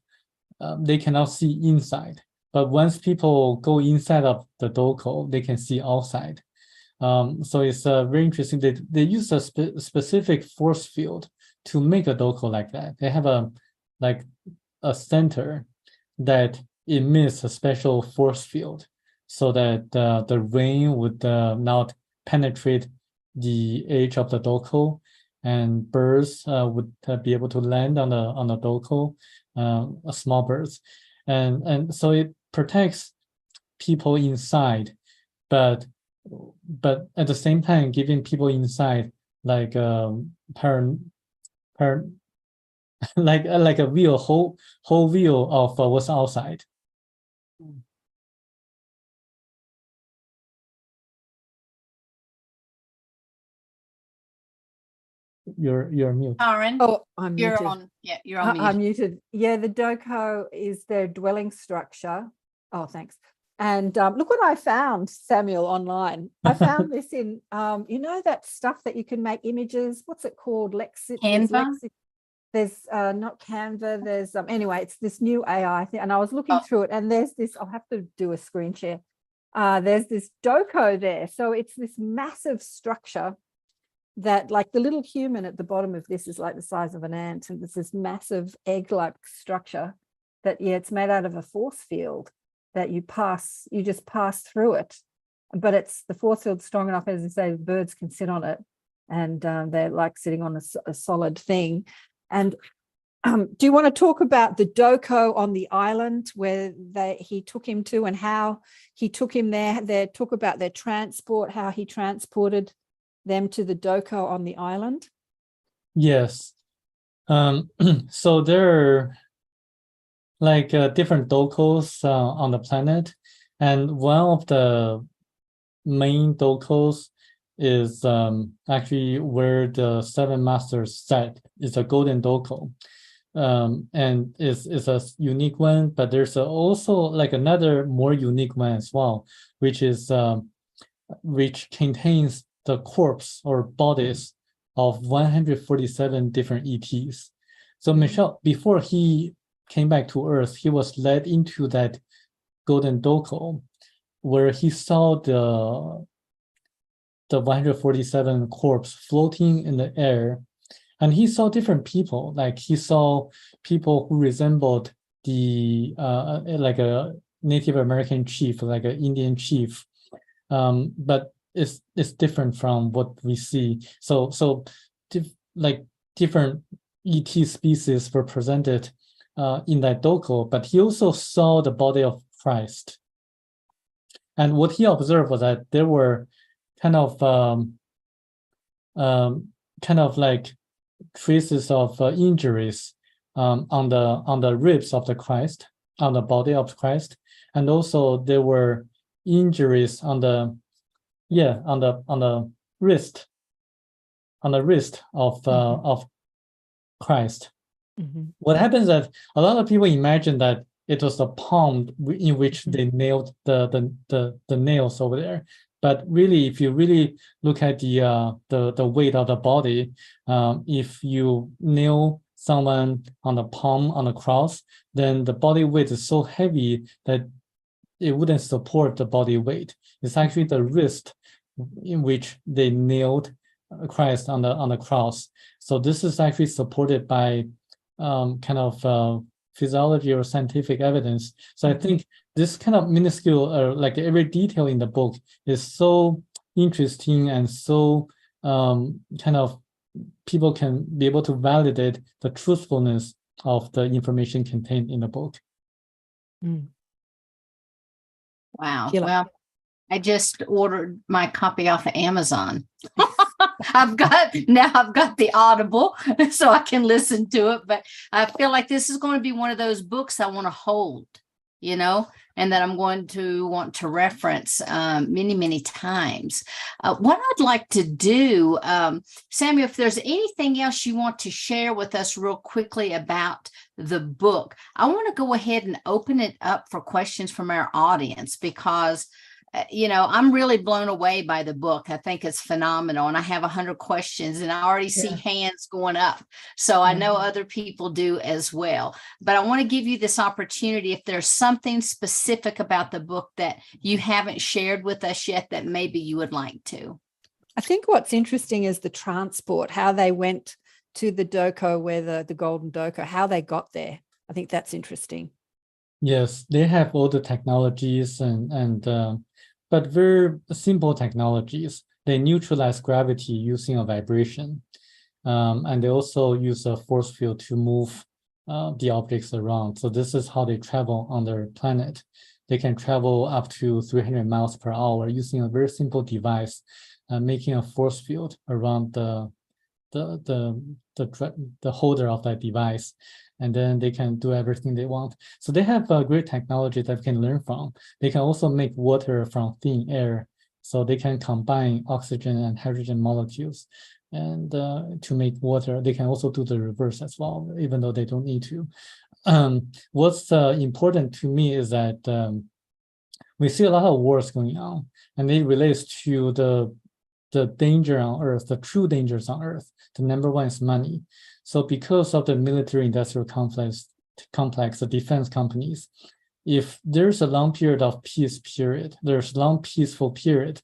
they cannot see inside. But once people go inside of the doko, they can see outside. So it's very interesting. They use a specific force field to make a doko like that. They have a center that emits a special force field so that the rain would not penetrate the edge of the doko, and birds would be able to land on the doko, small birds, and so it protects people inside, but at the same time giving people inside like like a view, whole view of what's outside. You're mute. Karen, Oh, I'm you're muted. on. Yeah, you're on mute. I'm muted. Yeah, the doko is their dwelling structure. Oh, thanks. And look what I found, Samuel, online. I found this in, that stuff that you can make images. What's it called? Canva? There's not Canva. There's anyway, it's this new AI thing. And I was looking through it, and there's this. I'll have to do a screen share. There's this doko there. So it's this massive structure that, like, the little human at the bottom of this is like the size of an ant, and there's this massive egg-like structure that, it's made out of a force field that you just pass through it, but it's the force field strong enough, as I say, birds can sit on it, and they're like sitting on a solid thing. And do you want to talk about the doko on the island where he took him to, and how he took him there? They talk about their transport, how he transported them to the doko on the island. Yes. So there are like different docos on the planet, and one of the main docos is actually where the seven masters sat. It's a golden doco, and it's a unique one. But there's also like another more unique one as well, which is which contains the corpse or bodies of 147 different ETs. So Michel, before he came back to Earth, he was led into that golden doko where he saw the 147 corpse floating in the air, and he saw different people. Like he saw people who resembled the like a Native American chief, like an Indian chief, but it's different from what we see. So like different ET species were presented in that doko, but he also saw the body of Christ. And what he observed was that there were kind of like traces of injuries on the ribs of the Christ, on the body of Christ, and also there were injuries on the wrist, of Christ. What happens is that a lot of people imagine that it was the palm in which they nailed the nails over there. But really, if you really look at the weight of the body, if you nail someone on the palm on the cross, then the body weight is so heavy that it wouldn't support the body weight. It's actually the wrist in which they nailed Christ on the cross. So this is actually supported by kind of physiology or scientific evidence. So I think this kind of minuscule, like every detail in the book is so interesting and so kind of people can be able to validate the truthfulness of the information contained in the book. Wow. Well, I just ordered my copy off of Amazon. I've got the Audible so I can listen to it, but I feel like this is going to be one of those books I want to hold, and that I'm going to want to reference many, many times. What I'd like to do, Samuel, if there's anything else you want to share with us real quickly about the book, I want to go ahead and open it up for questions from our audience because I'm really blown away by the book. I think it's phenomenal. And I have 100 questions and I already see hands going up. So I know other people do as well. But I want to give you this opportunity. If there's something specific about the book that you haven't shared with us yet, that maybe you would like to. I think what's interesting is the transport, how they went to the doko, where the golden doko, how they got there. I think that's interesting. Yes, they have all the technologies but very simple technologies. They neutralize gravity using a vibration. And they also use a force field to move the objects around. So this is how they travel on their planet. They can travel up to 300 miles per hour using a very simple device, making a force field around the holder of that device. And then they can do everything they want. So they have great technology that we can learn from. They can also make water from thin air. So they can combine oxygen and hydrogen molecules and to make water. They can also do the reverse as well, even though they don't need to. What's important to me is that we see a lot of wars going on, and it relates to the danger on Earth, the true dangers on Earth. The number one is money. So because of the military-industrial complex, the defense companies, if there's a long period of there's long peaceful period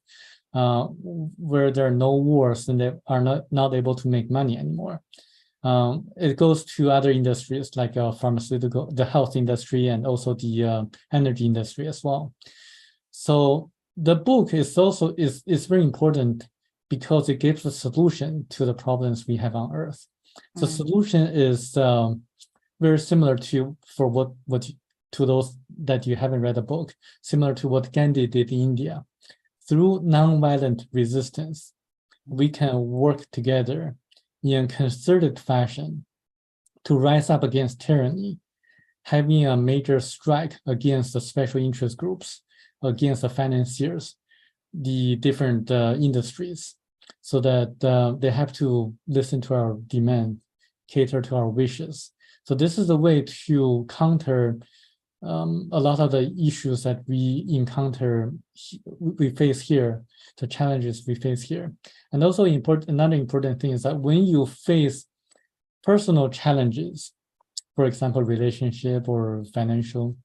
where there are no wars and they are not able to make money anymore. It goes to other industries like pharmaceutical, the health industry, and also the energy industry as well. So the book is also is very important because it gives a solution to the problems we have on Earth. So solution is very similar to those that you haven't read the book, similar to what Gandhi did in India. Through nonviolent resistance, we can work together in concerted fashion to rise up against tyranny, having a major strike against the special interest groups, against the financiers, the different industries, so that they have to listen to our demand, cater to our wishes. So this is a way to counter a lot of the issues that we encounter, we face here, the challenges we face here. And also another important thing is that when you face personal challenges, for example, relationship or financial,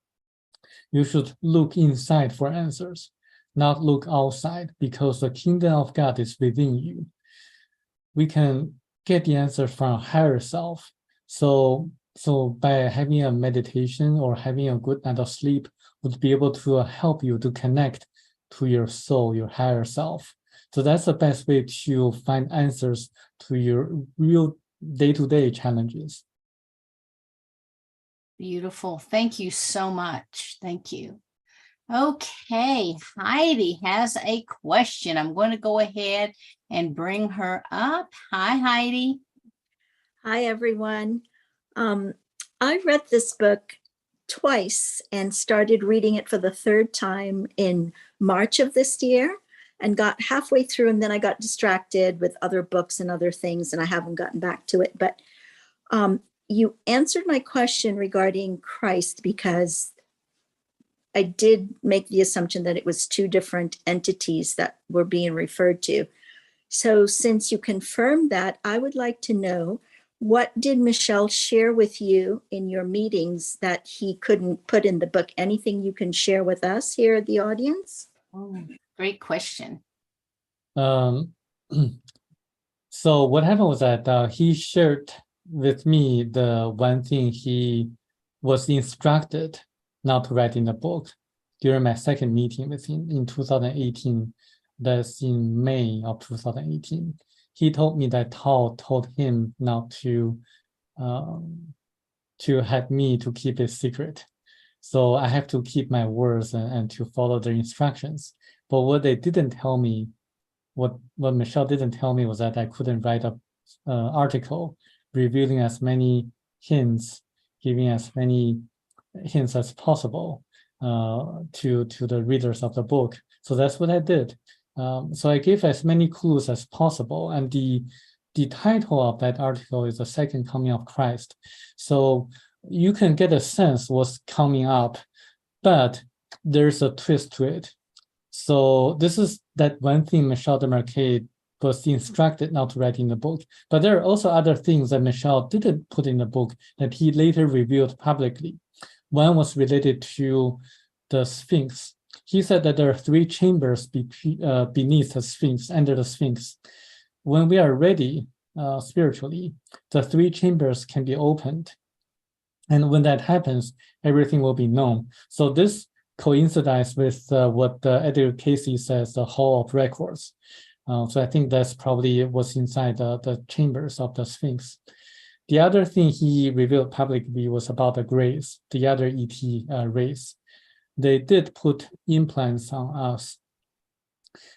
you should look inside for answers, not look outside, because the kingdom of God is within you. We can get the answer from higher self. So by having a meditation or having a good night of sleep would be able to help you to connect to your soul, your higher self. So that's the best way to find answers to your real day-to-day challenges. Beautiful. Thank you so much. Thank you. Okay, Heidi has a question. I'm going to go ahead and bring her up. Hi, Heidi. Hi, everyone. I read this book twice and started reading it for the third time in March of this year and got halfway through, and then I got distracted with other books and other things, and I haven't gotten back to it. But you answered my question regarding Christ, because I did make the assumption that it was two different entities that were being referred to. So since you confirmed that, I would like to know, what did Michel share with you in your meetings that he couldn't put in the book? Anything you can share with us here at the audience? Oh, great question. So what happened was that he shared with me the one thing he was instructed not to write in the book during my second meeting with him in 2018. That's in May of 2018. He told me that Thao told him not to have me to keep it secret. So I have to keep my words and to follow the instructions. But what they didn't tell me, what Michel didn't tell me, was that I couldn't write an article revealing as many hints, giving as many hints as possible to the readers of the book. So that's what I did. So I gave as many clues as possible, and the title of that article is The Second Coming of Christ. So you can get a sense what's coming up, but there's a twist to it. So this is that one thing Michel Desmarquet was instructed not to write in the book. But there are also other things that Michel didn't put in the book that he later revealed publicly. One was related to the Sphinx. He said that there are three chambers beneath the Sphinx, under the Sphinx. When we are ready spiritually, the three chambers can be opened. And when that happens, everything will be known. So this coincides with what Edgar Casey says, the Hall of Records. So I think that's probably what's inside the chambers of the Sphinx. The other thing he revealed publicly was about the Greys, the other ET race. They did put implants on us.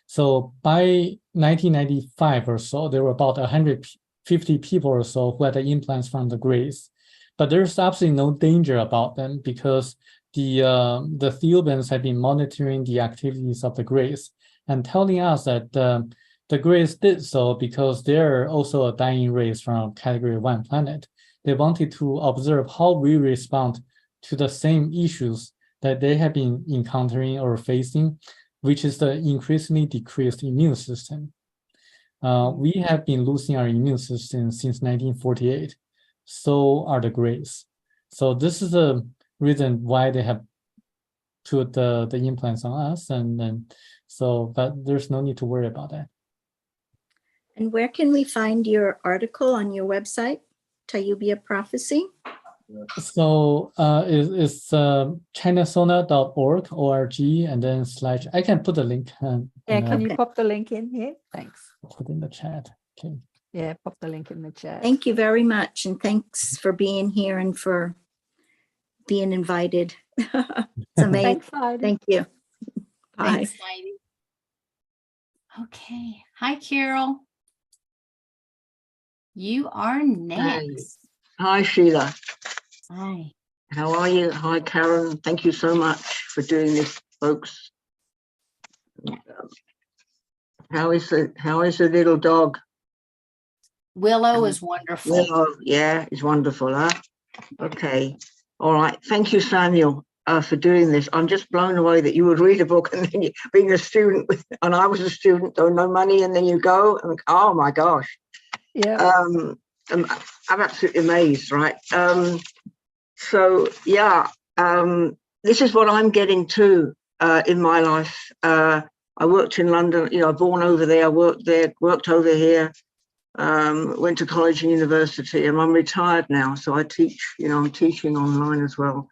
So by 1995 or so, there were about 150 people or so who had the implants from the Greys. But there's absolutely no danger about them, because the Thiaoubans have been monitoring the activities of the Greys and telling us that the Greys did so because they're also a dying race from Category 1 planet. They wanted to observe how we respond to the same issues that they have been encountering or facing, which is the increasingly decreased immune system. We have been losing our immune system since 1948. So are the Greys. So this is the reason why they have put the implants on us, but there's no need to worry about that. And where can we find your article on your website, Thiaoouba Prophecy? So it's chinasona.org, and then / I can put the link. Can you pop the link in here? Thanks. Put in the chat. Okay. Yeah, pop the link in the chat. Thank you very much. And thanks for being here and for being invited. It's amazing. Thanks, Heidi. Thank you. Bye. Thanks, Heidi. Okay. Hi, Carol. You are next. Hi, Sheila. Hi. How are you? Hi, Karen. Thank you so much for doing this, folks. How is the little dog? Willow is wonderful. Willow, yeah, it's wonderful, huh? Okay. All right. Thank you, Samuel, for doing this. I'm just blown away that you would read a book and then you, being a student, and I was a student, though no money, and then you go, and oh my gosh. Yeah. I'm absolutely amazed, right? So yeah, this is what I'm getting to in my life. I worked in London, you know, born over there, worked there, worked over here, went to college and university, and I'm retired now. So I teach, you know, I'm teaching online as well.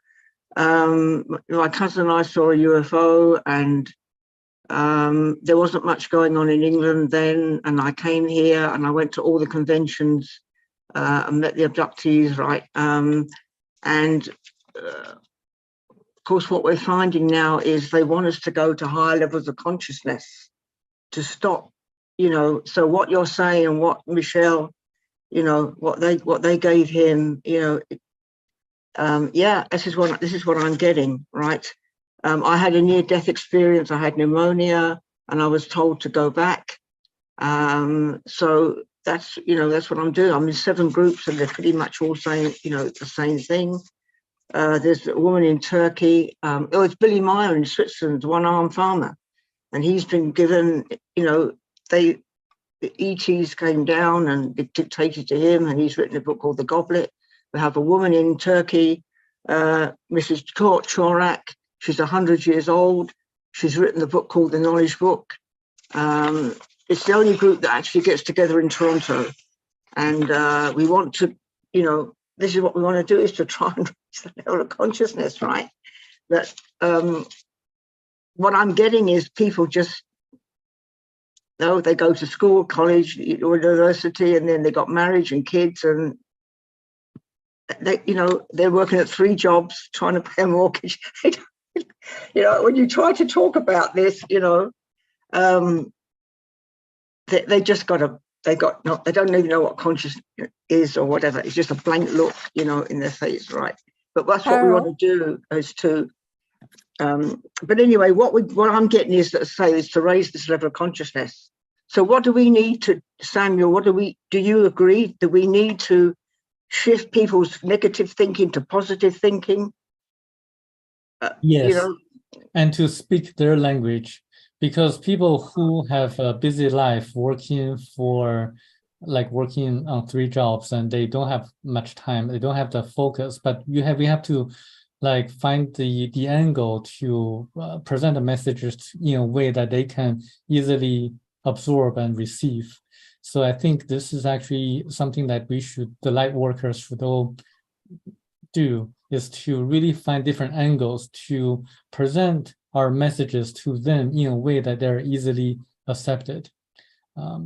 My cousin and I saw a UFO, and there wasn't much going on in England then. And I came here and I went to all the conventions and met the abductees, right? Of course, what we're finding now is they want us to go to higher levels of consciousness to stop, you know. So what you're saying and what Michel, you know, what they gave him, you know, yeah, this is what I'm getting, right? I had a near-death experience. I had pneumonia, and I was told to go back. So that's, you know, that's what I'm doing. I'm in 7 groups, and they're pretty much all saying, you know, the same thing. There's a woman in Turkey. Oh, it's Billy Meyer in Switzerland, one-armed farmer, and he's been given, you know, the ETs came down and it dictated to him, and he's written a book called The Goblet. We have a woman in Turkey, Mrs. Chorak. She's 100 years old. She's written a book called The Knowledge Book. It's the only group that actually gets together in Toronto, and we want to, you know, this is what we want to do, is to try and raise the level of consciousness, right? That what I'm getting is people just, you know, they go to school, college, or university, and then they got marriage and kids, and they, you know, they're working at 3 jobs trying to pay a mortgage. You know, when you try to talk about this, you know, they just got a, they don't even know what consciousness is or whatever. It's just a blank look, you know, in their face, right? But that's what we want to do, is to, but anyway, what I'm getting is to raise this level of consciousness. So what do we need to, Samuel, do you agree that we need to shift people's negative thinking to positive thinking? Yes, you know, and to speak their language, because people who have a busy life working on 3 jobs, and they don't have much time, they don't have the focus, but we have to like find the angle to present the messages in a way that they can easily absorb and receive. So I think this is actually something that the light workers should all do, is to really find different angles to present our messages to them in a way that they're easily accepted.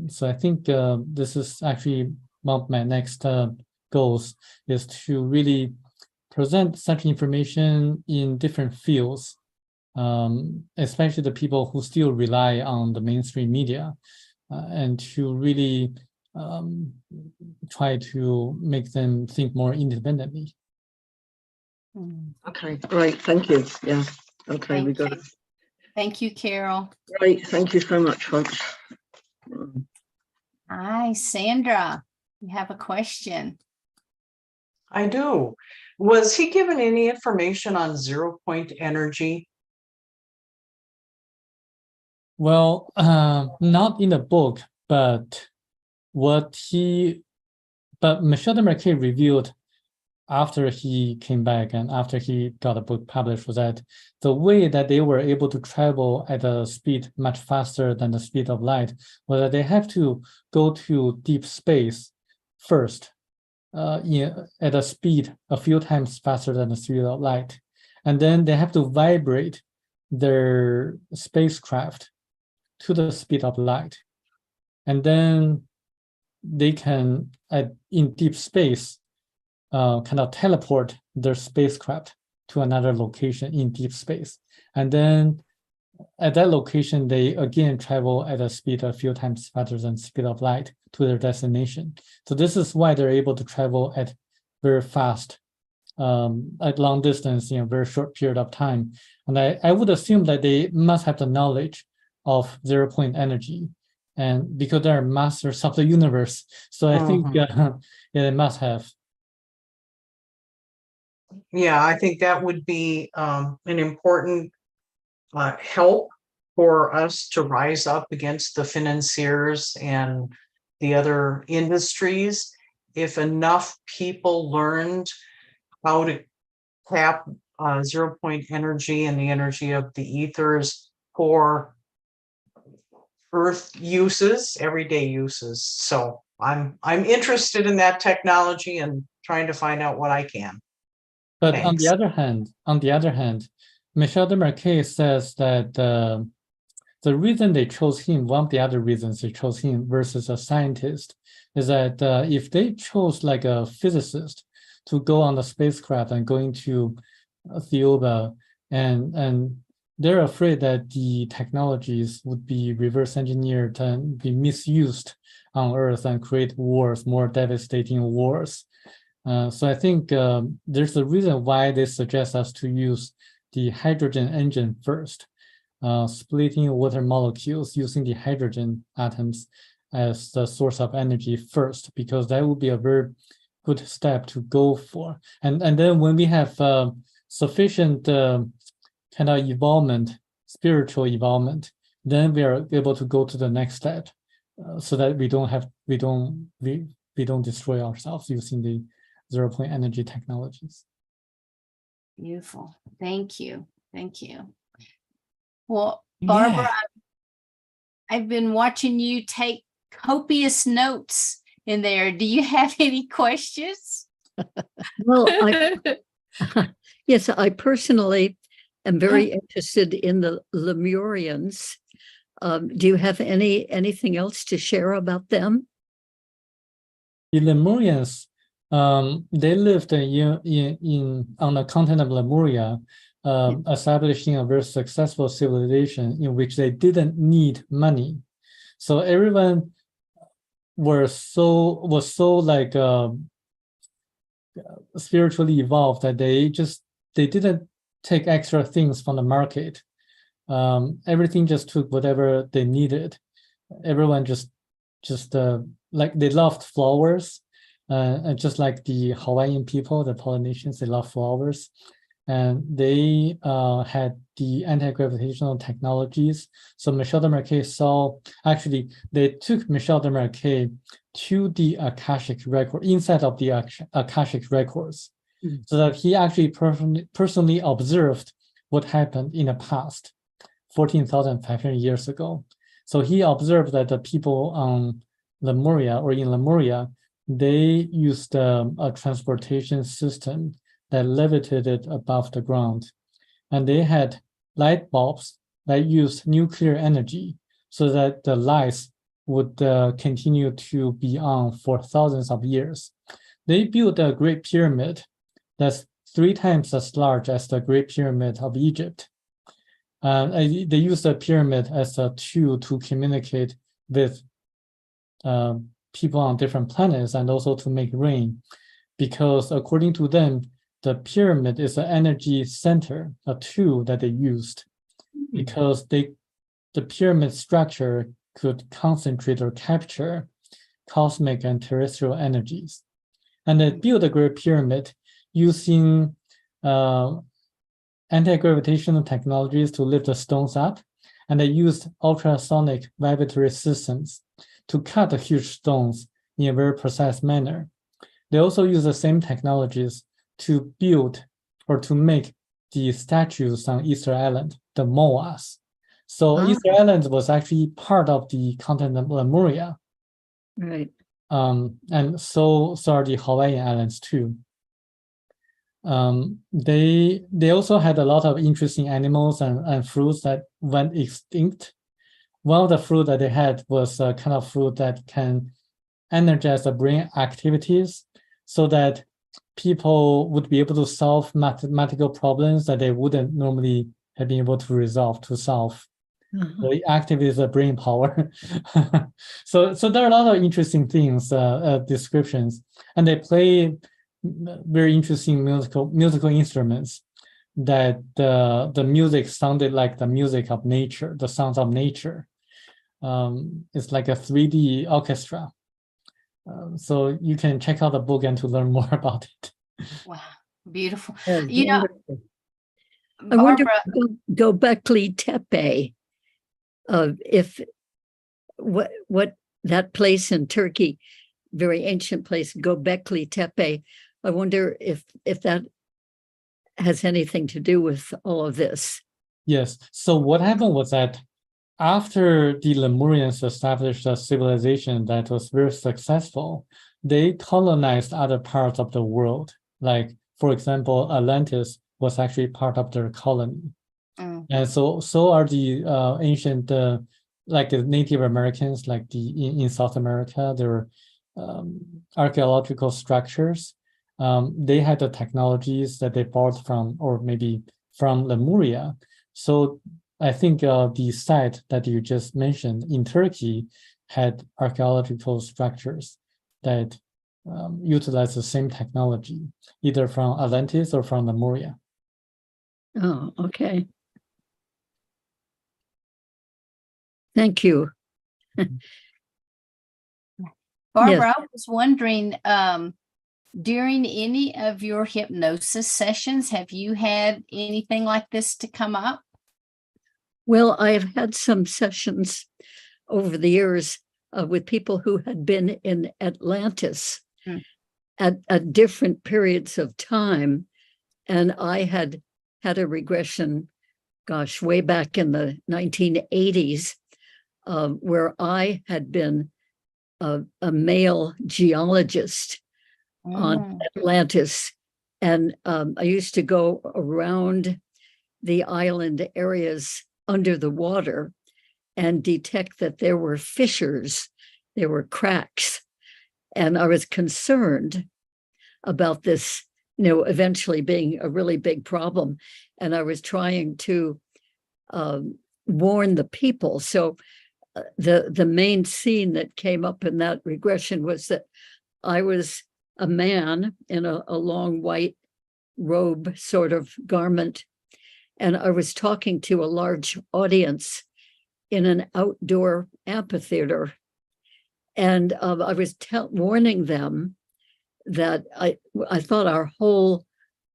So I think this is actually one of my next goals, is to really present such information in different fields, especially the people who still rely on the mainstream media, and to really try to make them think more independently. Okay, great, thank you. Yeah, okay, we got it. Thank you, Carol. Great, thank you so much, folks. Hi, Sandra. You have a question? I do. Was he given any information on 0-point energy? Well, not in the book, but Michel Desmarquet revealed after he came back and after he got a book published, was that the way that they were able to travel at a speed much faster than the speed of light was that they have to go to deep space first, at a speed a few times faster than the speed of light. And then they have to vibrate their spacecraft to the speed of light. And then they can, in deep space, kind of teleport their spacecraft to another location in deep space. And then at that location, they again travel at a speed a few times faster than the speed of light to their destination. So this is why they're able to travel at very fast, at long distance in a very short period of time. And I would assume that they must have the knowledge of 0-point energy, and because they're masters of the universe. So I think yeah, they must have. Yeah, I think that would be an important help for us to rise up against the financiers and the other industries. If enough people learned how to tap 0-point energy and the energy of the ethers for Earth uses, everyday uses. So I'm interested in that technology and trying to find out what I can. But Thanks. on the other hand, Michel Desmarquet says that the reason they chose him, one of the other reasons they chose him versus a scientist, is that if they chose like a physicist to go on the spacecraft and going to Thiaoouba, and they're afraid that the technologies would be reverse engineered and be misused on Earth and create wars, more devastating wars. So I think there's a reason why they suggest us to use the hydrogen engine first, splitting water molecules using the hydrogen atoms as the source of energy first, because that would be a very good step to go for. And then when we have sufficient kind of evolvement, spiritual evolvement, then we are able to go to the next step, so that we don't destroy ourselves using the 0-point energy technologies. Beautiful. Thank you. Thank you. Well, Barbara, I've been watching you take copious notes in there. Do you have any questions? Well, yes, I personally am very interested in the Lemurians. Do you have anything else to share about them? The Lemurians, they lived on the continent of Lemuria, establishing a very successful civilization in which they didn't need money. So everyone was so like spiritually evolved that they didn't take extra things from the market. Everything just took whatever they needed. Everyone just like they loved flowers, and just like the Hawaiian people, the Polynesians, they love flowers, and they had the anti-gravitational technologies. So Michel Desmarquet actually they took Michel Desmarquet to the Akashic record, inside of the Akashic records, so that he actually personally observed what happened in the past, 14,500 years ago. So he observed that the people on Lemuria, or in Lemuria, they used a transportation system that levitated above the ground. And they had light bulbs that used nuclear energy so that the lights would continue to be on for thousands of years. They built a Great Pyramid that's 3 times as large as the Great Pyramid of Egypt. They used the pyramid as a tool to communicate with people on different planets, and also to make rain, because according to them, the pyramid is an energy center, a tool that they used, because the pyramid structure could concentrate or capture cosmic and terrestrial energies. And they built the Great Pyramid using anti-gravitational technologies to lift the stones up, and they used ultrasonic vibratory systems to cut the huge stones in a very precise manner. They also use the same technologies to build or to make the statues on Easter Island, the moas. So Easter Island was actually part of the continent of Lemuria. Right. And so are the Hawaiian Islands too. They also had a lot of interesting animals and fruits that went extinct. One of the fruit that they had was a kind of fruit that can energize the brain activities, so that people would be able to solve mathematical problems that they wouldn't normally have been able to solve. Uh-huh. So it activates the brain power. So there are a lot of interesting things, descriptions, and they play very interesting musical instruments that the music sounded like the music of nature, the sounds of nature. It's like a 3D orchestra. So you can check out the book and to learn more about it. Wow, beautiful. Yes, You know, wonderful. I wonder, Barbara, Göbekli Tepe, if what that place in Turkey, very ancient place, Göbekli Tepe, I wonder if that has anything to do with all of this. Yes. So what happened was that after the Lemurians established a civilization that was very successful, they colonized other parts of the world. Like, for example, Atlantis was actually part of their colony. And so are the ancient, like the Native Americans, like in South America, there were archaeological structures. They had the technologies that they bought from, or maybe from Lemuria. So I think the site that you just mentioned in Turkey had archaeological structures that utilize the same technology, either from Atlantis or from Lemuria. Oh, okay. Thank you. Barbara, I was wondering, during any of your hypnosis sessions, have you had anything like this to come up? Well, I have had some sessions over the years with people who had been in Atlantis at different periods of time. And I had a regression, gosh, way back in the 1980s, where I had been a male geologist on Atlantis. And I used to go around the island areas under the water and detect that there were fissures, there were cracks. And I was concerned about this, eventually being a really big problem. And I was trying to warn the people. So the main scene that came up in that regression was that I was a man in a long white robe sort of garment, and I was talking to a large audience in an outdoor amphitheater. And I was warning them that I thought our whole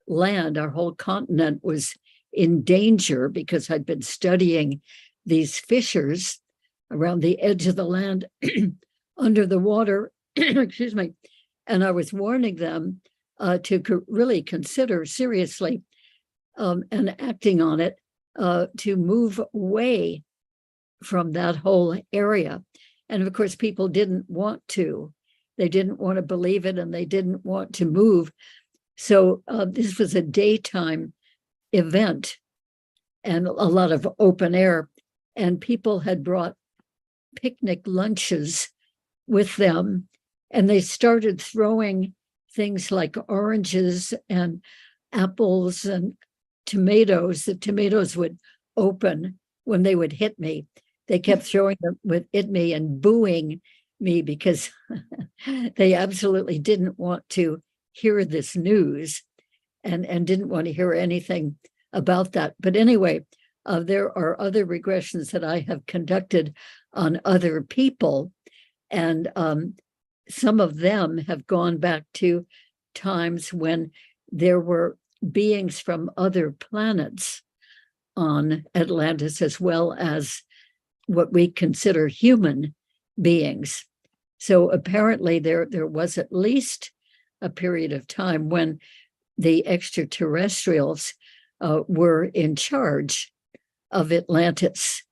land, our whole continent was in danger because I'd been studying these fissures around the edge of the land under the water, excuse me. And I was warning them to really consider seriously and acting on it to move away from that whole area. And of course, people didn't want to. They didn't want to believe it, and they didn't want to move. So this was a daytime event and a lot of open air. And people had brought picnic lunches with them, and they started throwing things like oranges and apples and tomatoes. The tomatoes would open when they would hit me. They kept throwing them at me and booing me because they absolutely didn't want to hear this news and didn't want to hear anything about that. But anyway, there are other regressions that I have conducted on other people, and some of them have gone back to times when there were beings from other planets on Atlantis, as well as what we consider human beings. So apparently there was at least a period of time when the extraterrestrials were in charge of Atlantis.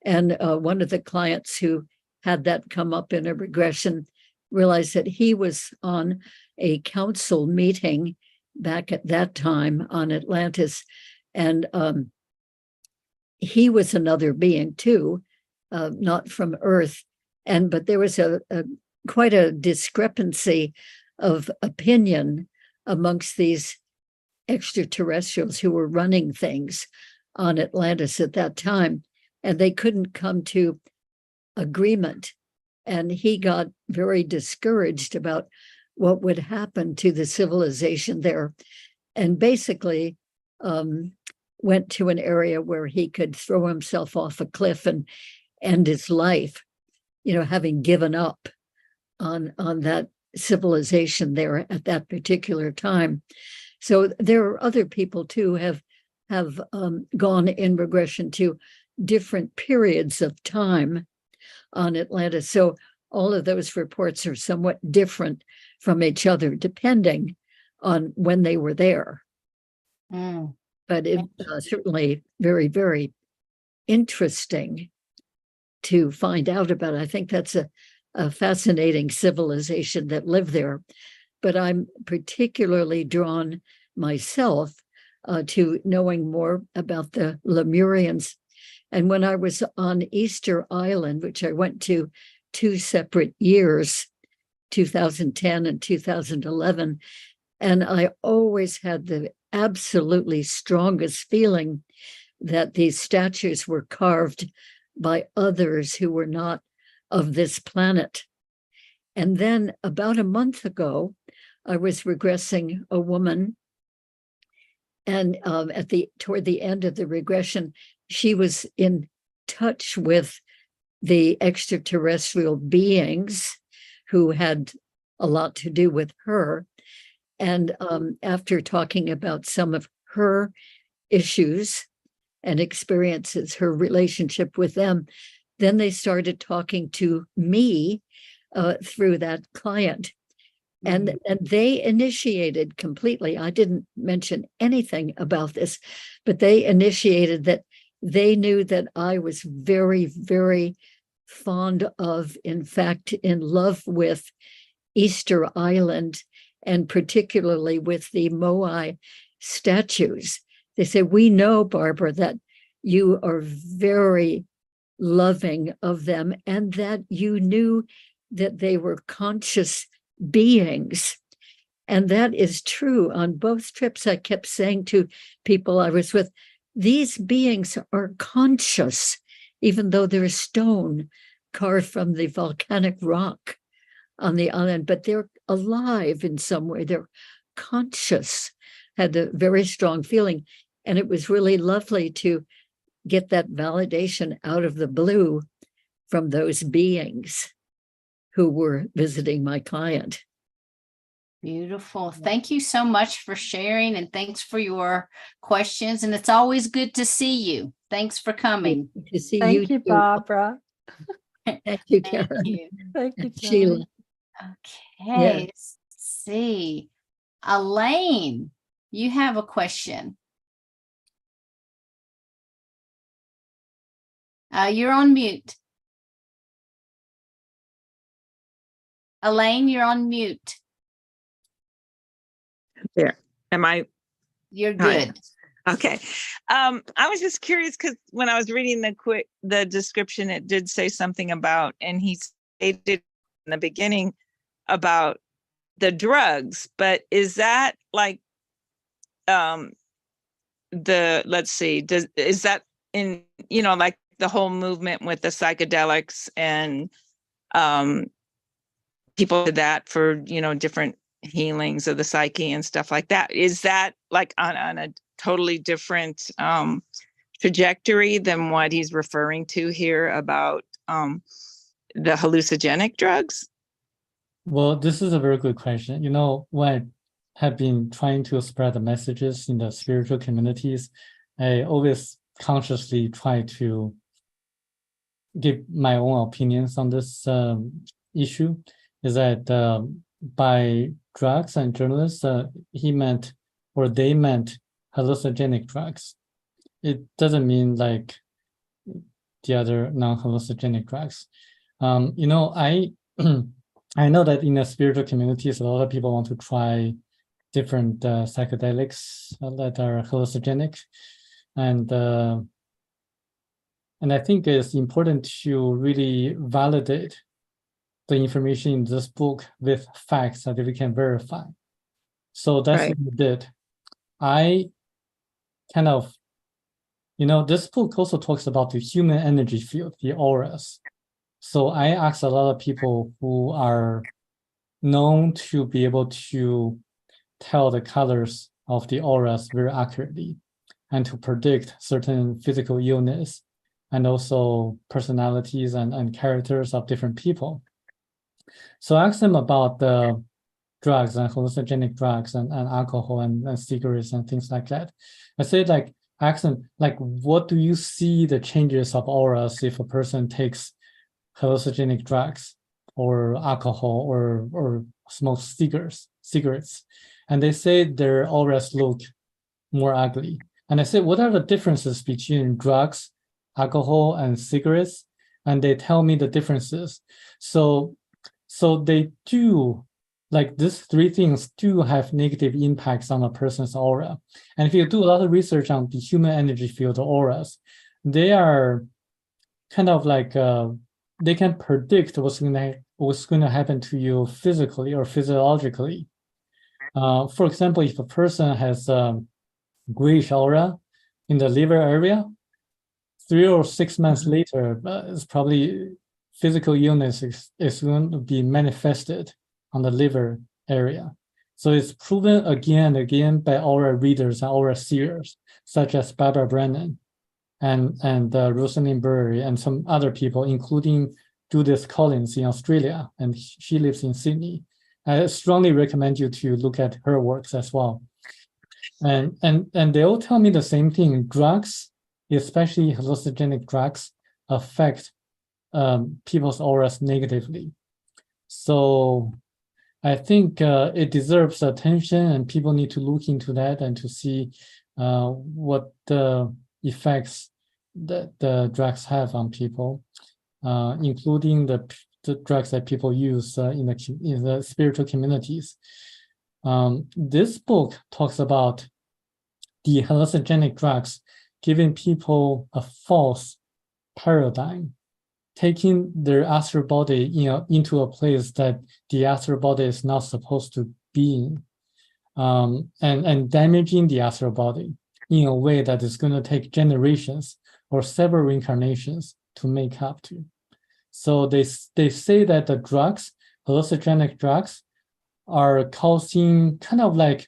And one of the clients who had that come up in a regression realized that he was on a council meeting back at that time on Atlantis. And he was another being too, not from Earth. But there was quite a discrepancy of opinion amongst these extraterrestrials who were running things on Atlantis at that time. and they couldn't come to agreement. And he got very discouraged about what would happen to the civilization there, and basically went to an area where he could throw himself off a cliff and end his life, having given up on that civilization there at that particular time. So there are other people too have gone in regression to different periods of time on Atlantis. So all of those reports are somewhat different from each other, depending on when they were there. But it's certainly very, very interesting to find out about. I think that's a fascinating civilization that lived there. But I'm particularly drawn myself to knowing more about the Lemurians. And when I was on Easter Island, which I went to 2 separate years, 2010 and 2011, and I always had the absolutely strongest feeling that these statues were carved by others who were not of this planet. And then about a month ago, I was regressing a woman, and toward the end of the regression, she was in touch with the extraterrestrial beings who had a lot to do with her. And after talking about some of her issues and experiences, her relationship with them, then they started talking to me through that client. And they initiated completely. I didn't mention anything about this, but they initiated that they knew that I was very, very fond of, in fact, in love with Easter Island, and particularly with the Moai statues. They said, we know, Barbara, that you are very loving of them, and that you knew that they were conscious beings. And that is true. On both trips, I kept saying to people I was with, these beings are conscious, even though they're stone carved from the volcanic rock on the island, but they're alive in some way. They're conscious, had a very strong feeling. And it was really lovely to get that validation out of the blue from those beings who were visiting my client. Beautiful. Thank you so much for sharing, and thanks for your questions. And it's always good to see you. Thanks for coming. Good to see Thank you, too. Barbara. Thank you, Karen. Thank you. Thank you, Sheila. Okay, let's see. Elaine, you have a question. You're on mute. Elaine, you're on mute. There. Am I? You're Hi. good. Okay. I was just curious because when I was reading the description, it did say something about, and he stated in the beginning about the drugs, but is that like let's see, is that in, like the whole movement with the psychedelics and people did that for, different healings of the psyche and stuff like that. Is that like on a totally different trajectory than what he's referring to here about the hallucinogenic drugs? Well, this is a very good question. When I have been trying to spread the messages in the spiritual communities, I always consciously try to give my own opinions on this issue. Is that by drugs and journalists, they meant hallucinogenic drugs. It doesn't mean like the other non-hallucinogenic drugs. I know that in the spiritual communities, a lot of people want to try different psychedelics that are hallucinogenic, and I think it's important to really validate the information in this book with facts that we can verify. So that's Right. what we did. I kind of, this book also talks about the human energy field, the auras. So I asked a lot of people who are known to be able to tell the colors of the auras very accurately and to predict certain physical illness and also personalities and characters of different people. So I asked them about the drugs and hallucinogenic drugs and alcohol and cigarettes and things like that. I said, like, ask them, like, what do you see the changes of auras if a person takes hallucinogenic drugs or alcohol or smokes cigarettes? And they say their auras look more ugly. And I said, what are the differences between drugs, alcohol, and cigarettes? And they tell me the differences. So they do, like, these three things do have negative impacts on a person's aura. And if you do a lot of research on the human energy field auras, they are kind of like, they can predict what's going to happen to you physically or physiologically. For example, if a person has grayish aura in the liver area, 3 or 6 months later, it's probably physical illness is going to be manifested on the liver area. So it's proven again and again by aura readers and aura seers, such as Barbara Brennan and Rosalind Burry and some other people, including Judith Collins in Australia, and she lives in Sydney. I strongly recommend you to look at her works as well. And they all tell me the same thing. Drugs, especially hallucinogenic drugs, affect people's auras negatively. So I think it deserves attention, and people need to look into that and to see what the effects that the drugs have on people, including the drugs that people use in the spiritual communities. This book talks about the hallucinogenic drugs giving people a false paradigm, taking their astral body into a place that the astral body is not supposed to be in, and damaging the astral body in a way that is going to take generations or several reincarnations to make up to. So they say that the drugs, hallucinogenic drugs, are causing kind of like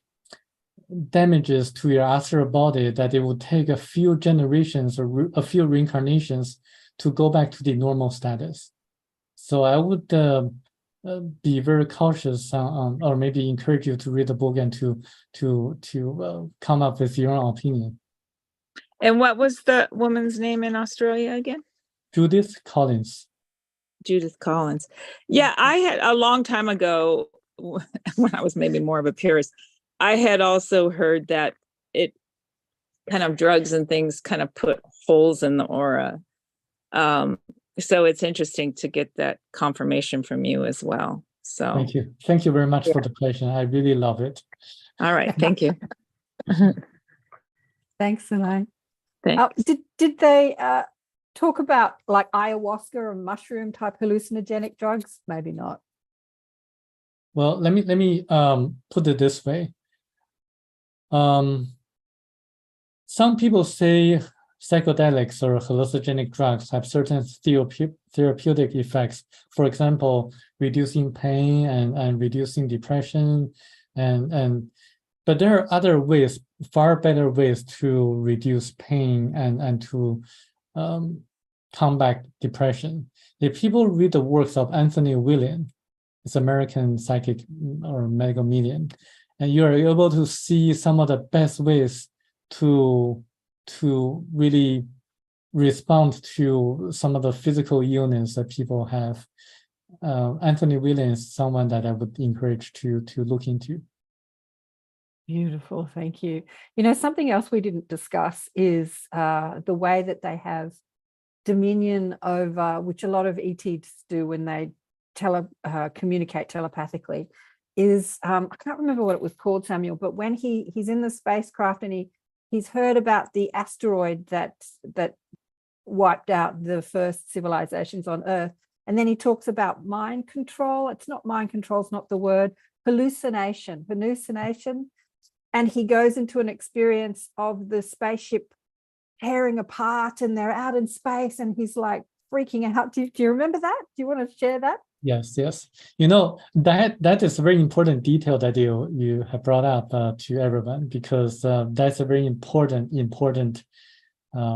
damages to your astral body that it would take a few generations or a few reincarnations to go back to the normal status. So I would be very cautious or maybe encourage you to read the book and to come up with your own opinion. And what was the woman's name in Australia again? Judith Collins. Judith Collins. Yeah, I had a long time ago, when I was maybe more of a purist, I had also heard that it kind of drugs and things kind of put holes in the aura. So it's interesting to get that confirmation from you as well. So thank you. Thank you very much for the question. I really love it. All right. Thank you. Thanks, Elaine. Thanks. Did they talk about like ayahuasca or mushroom type hallucinogenic drugs? Maybe not. Well, let me put it this way. Some people say psychedelics or hallucinogenic drugs have certain therapeutic effects. For example, reducing pain and reducing depression, but there are other ways, far better ways to reduce pain and to combat depression. If people read the works of Anthony William, it's American psychic or medical medium, and you are able to see some of the best ways to really respond to some of the physical illness that people have. Anthony Williams is someone that I would encourage to look into. Beautiful, thank you. You know, something else we didn't discuss is the way that they have dominion over, which a lot of ETs do when they communicate telepathically, is I can't remember what it was called, Samuel, but when he's in the spacecraft and he's heard about the asteroid that wiped out the first civilizations on Earth, and then he talks about mind control. It's not mind control, it's not the word, hallucination, and he goes into an experience of the spaceship tearing apart and they're out in space and he's like freaking out. Do you remember that? Do you want to share that? Yes. That is a very important detail that you have brought up to everyone, because that's a very important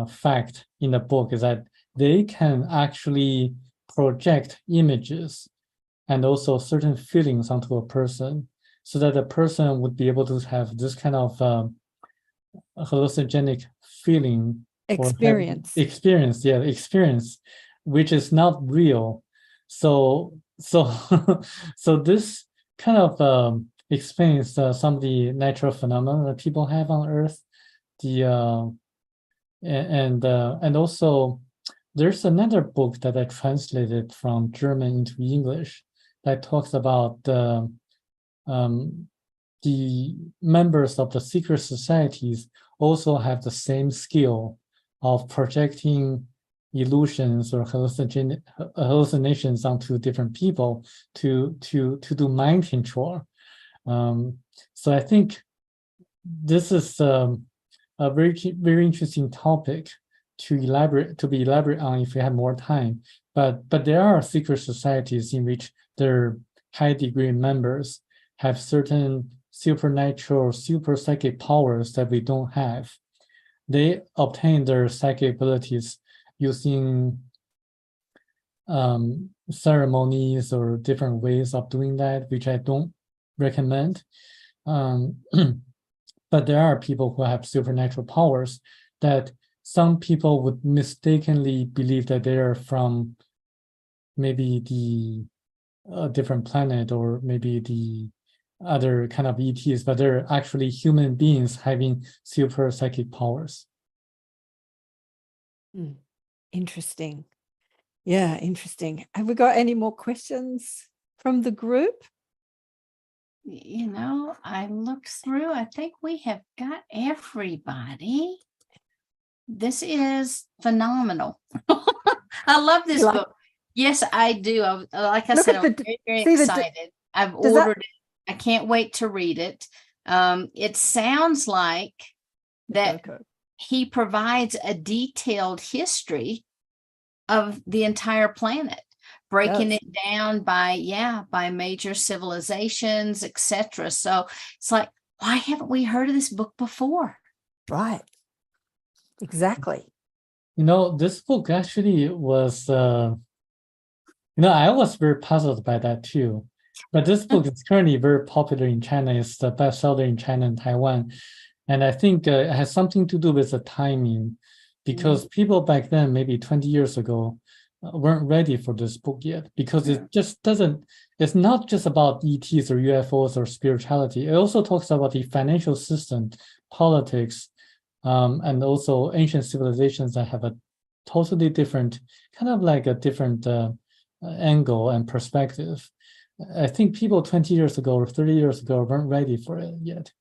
fact in the book, is that they can actually project images and also certain feelings onto a person, so that the person would be able to have this kind of hallucinogenic feeling Experience, which is not real. So this kind of explains some of the natural phenomena that people have on Earth. And also there's another book that I translated from German into English that talks about the members of the secret societies also have the same skill of projecting illusions or hallucinations onto different people to do mind control. So I think this is a very interesting topic to be elaborate on if we have more time. But there are secret societies in which their high degree members have certain supernatural, super psychic powers that we don't have. They obtain their psychic abilities using ceremonies or different ways of doing that, which I don't recommend. But there are people who have supernatural powers that some people would mistakenly believe that they are from maybe the different planet or maybe the other kind of ETs, but they're actually human beings having super psychic powers. Interesting. Yeah, interesting. Have we got any more questions from the group? I looked through. I think we have got everybody. This is phenomenal. I love this book. Yes, I do. Like I said, I'm very, very excited. I've ordered it. I can't wait to read it. It sounds like that he provides a detailed history of the entire planet, breaking it down by major civilizations, etc. So it's like, why haven't we heard of this book before? Right. Exactly. This book actually was, I was very puzzled by that too. But this book is currently very popular in China. It's the bestseller in China and Taiwan. And I think it has something to do with the timing, because people back then, maybe 20 years ago, weren't ready for this book yet, because it just doesn't, it's not just about ETs or UFOs or spirituality. It also talks about the financial system, politics, and also ancient civilizations that have a totally different, kind of like a different angle and perspective. I think people 20 years ago or 30 years ago weren't ready for it yet.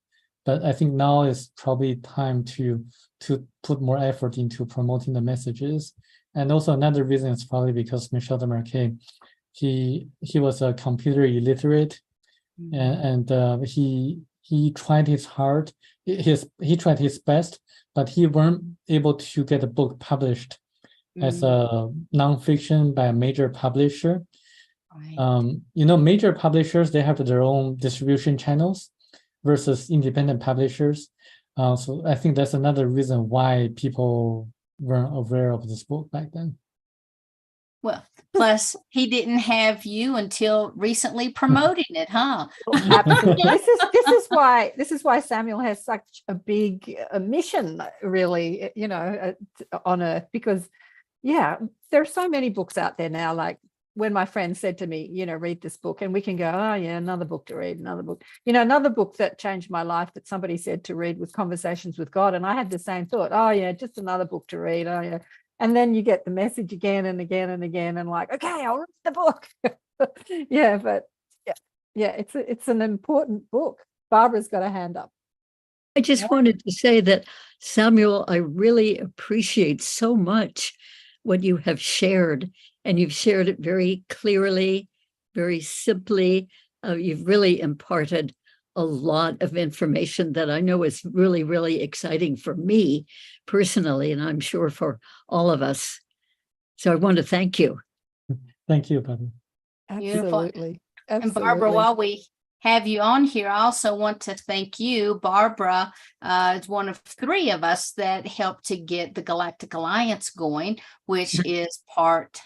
But I think now is probably time to put more effort into promoting the messages. And also another reason is probably because Michel Desmarquet, he was a computer illiterate, and he tried his hard, he tried his best, but he weren't able to get a book published as a nonfiction by a major publisher. Right. Major publishers, they have their own distribution channels versus independent publishers. So I think that's another reason why people weren't aware of this book back then. Well, plus he didn't have you until recently promoting it, huh? Absolutely. This is why Samuel has such a big mission, really, on Earth, because there's so many books out there now. Like when my friend said to me, read this book, and we can go, oh yeah, another book to read, another book. Another book that changed my life that somebody said to read was Conversations with God. And I had the same thought, oh yeah, just another book to read. Oh yeah. And then you get the message again and again and again, and like, okay, I'll read the book. It's an important book. Barbara's got a hand up. I just wanted to say that, Samuel, I really appreciate so much what you have shared, and you've shared it very clearly, very simply. You've really imparted a lot of information that I know is really, really exciting for me personally, and I'm sure for all of us. So I want to thank you. Thank you, Barbara. Beautiful. Absolutely. And Barbara, while we have you on here, I also want to thank you. Barbara is one of 3 of us that helped to get the Galactic Alliance going, which is part,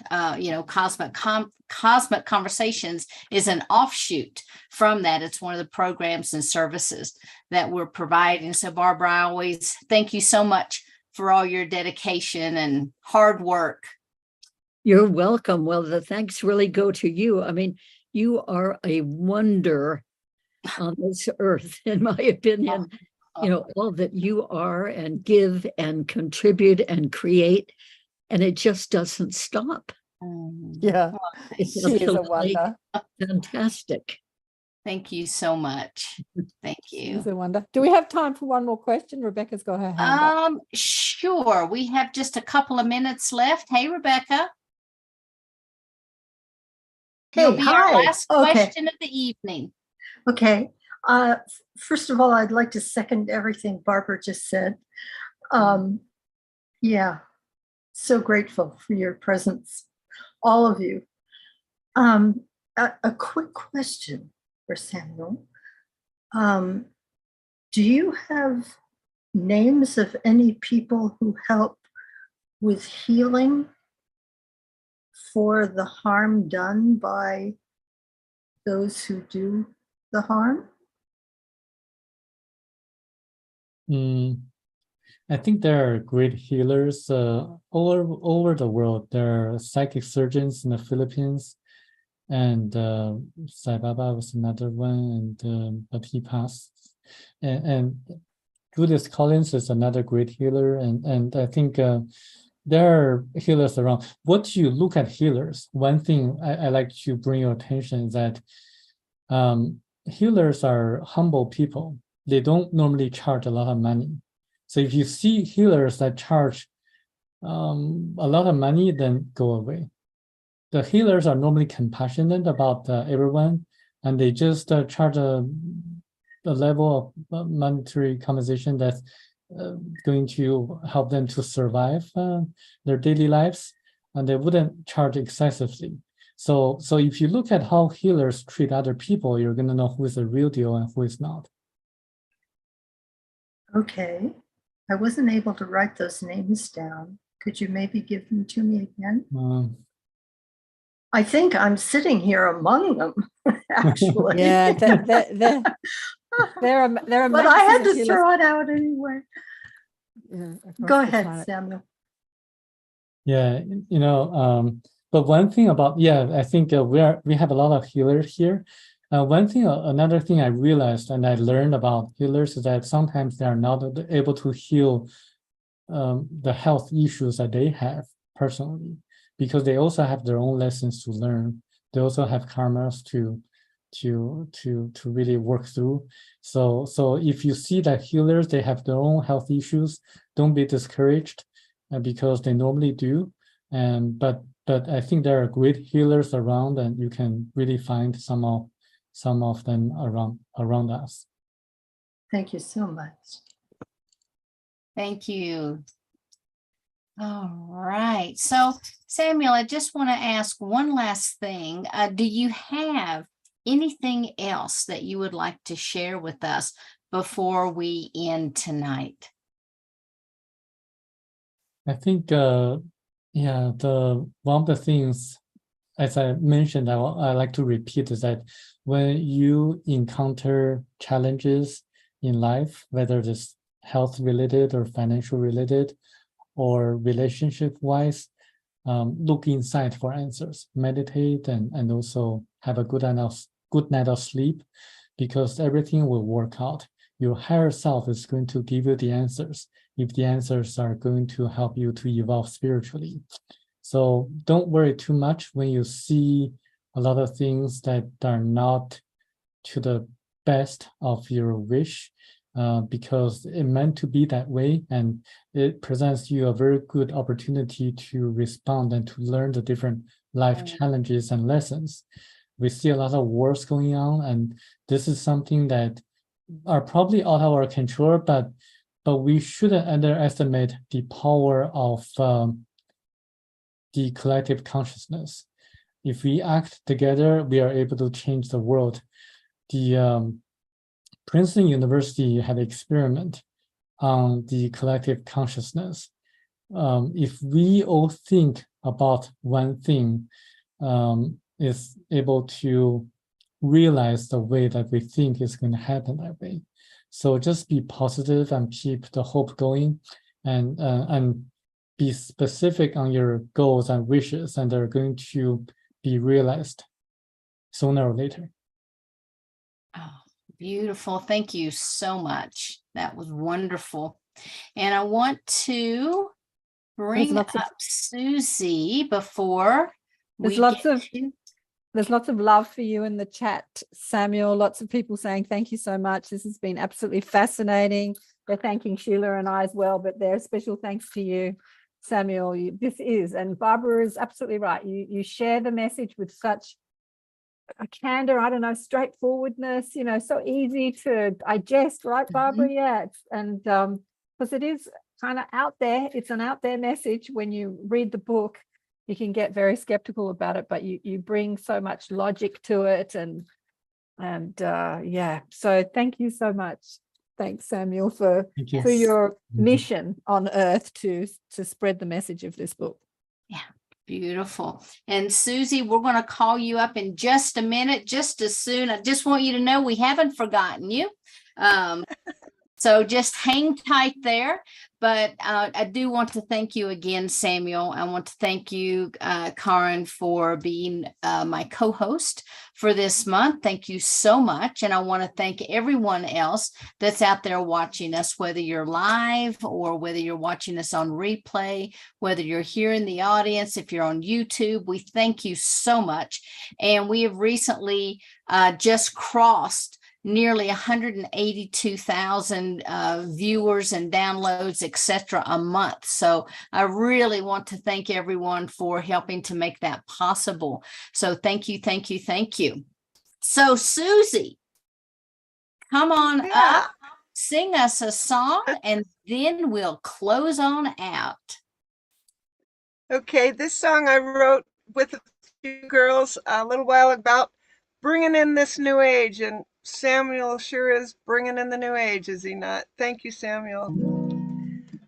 Cosmic Conversations is an offshoot from that. It's one of the programs and services that we're providing. So Barbara, I always thank you so much for all your dedication and hard work. You're welcome. Well, the thanks really go to you. I mean, you are a wonder on this earth, in my opinion. You know, all that you are and give and contribute and create, and it just doesn't stop. Yeah, It's she is a absolutely wonder. fantastic. Thank you so much. Thank She's you. a wonder. Do we have time for one more question? Rebecca's got her hand up. Sure. We have just a couple of minutes left. Hey, Rebecca. You'll be our last question of the evening. Okay. First of all, I'd like to second everything Barbara just said. Yeah, so grateful for your presence, all of you. A quick question for Samuel. Do you have names of any people who help with healing for the harm done by those who do the harm? I think there are great healers all over the world. There are psychic surgeons in the Philippines, and Sai Baba was another one, and but he passed. And Judith Collins is another great healer, and I think there are healers around. What you look at healers, one thing I like to bring your attention is that healers are humble people. They don't normally charge a lot of money. So if you see healers that charge a lot of money, then go away. The healers are normally compassionate about everyone, and they just charge a level of monetary compensation that's going to help them to survive their daily lives, and they wouldn't charge excessively. So if you look at how healers treat other people, you're going to know who is the real deal and who is not. Okay. I wasn't able to write those names down. Could you maybe give them to me again? I think I'm sitting here among them, actually. Yeah, they're but I had to throw it out anyway. Yeah, go ahead, Samuel. Yeah, but one thing about, I think we have a lot of healers here. Another thing I realized and I learned about healers is that sometimes they are not able to heal the health issues that they have personally, because they also have their own lessons to learn. They also have karmas to really work through. So if you see that healers, they have their own health issues, don't be discouraged, because they normally do. But I think there are great healers around, and you can really find some of them around us. Thank you so much. Thank you. All right. So, Samuel, I just want to ask one last thing. Do you have anything else that you would like to share with us before we end tonight? I think, one of the things, as I mentioned, I like to repeat, is that when you encounter challenges in life, whether it's health related or financial related or relationship wise, look inside for answers, meditate, and also have a good night of sleep, because everything will work out. Your higher self is going to give you the answers, if the answers are going to help you to evolve spiritually. So don't worry too much when you see a lot of things that are not to the best of your wish, because it meant to be that way, and it presents you a very good opportunity to respond and to learn the different life challenges and lessons. We see a lot of wars going on, and this is something that are probably out of our control, but we shouldn't underestimate the power of the collective consciousness. If we act together, we are able to change the world. The Princeton University had an experiment on the collective consciousness. If we all think about one thing, is able to realize the way that we think is going to happen that way. So just be positive and keep the hope going, and be specific on your goals and wishes, and they're going to be realized sooner or later. Oh, beautiful. Thank you so much. That was wonderful. And I want to bring up Susie before we There's lots of love for you in the chat, Samuel. Lots of people saying thank you so much. This has been absolutely fascinating. They're thanking Sheila and I as well, but they're special thanks to you, Samuel. And Barbara is absolutely right. You share the message with such a candor, I don't know, straightforwardness, so easy to digest, right, Barbara? Yeah. And because it is kind of out there, it's an out there message. When you read the book, you can get very skeptical about it, but you bring so much logic to it, and yeah. So thank you so much. Thanks, Samuel, for your mission on Earth to spread the message of this book. Yeah, beautiful. And Susie, we're going to call you up in just a minute, just as soon. I just want you to know we haven't forgotten you. So just hang tight there. But I do want to thank you again, Samuel. I want to thank you, Karen, for being my co-host for this month. Thank you so much. And I want to thank everyone else that's out there watching us, whether you're live or whether you're watching us on replay, whether you're here in the audience, if you're on YouTube, we thank you so much. And we have recently just crossed nearly 182,000 viewers and downloads, etc., a month. So I really want to thank everyone for helping to make that possible. So thank you, thank you, thank you. So Susie, come on up, sing us a song, and then we'll close on out. Okay, this song I wrote with a few girls a little while about bringing in this new age, and Samuel sure is bringing in the new age, is he not? Thank you, Samuel.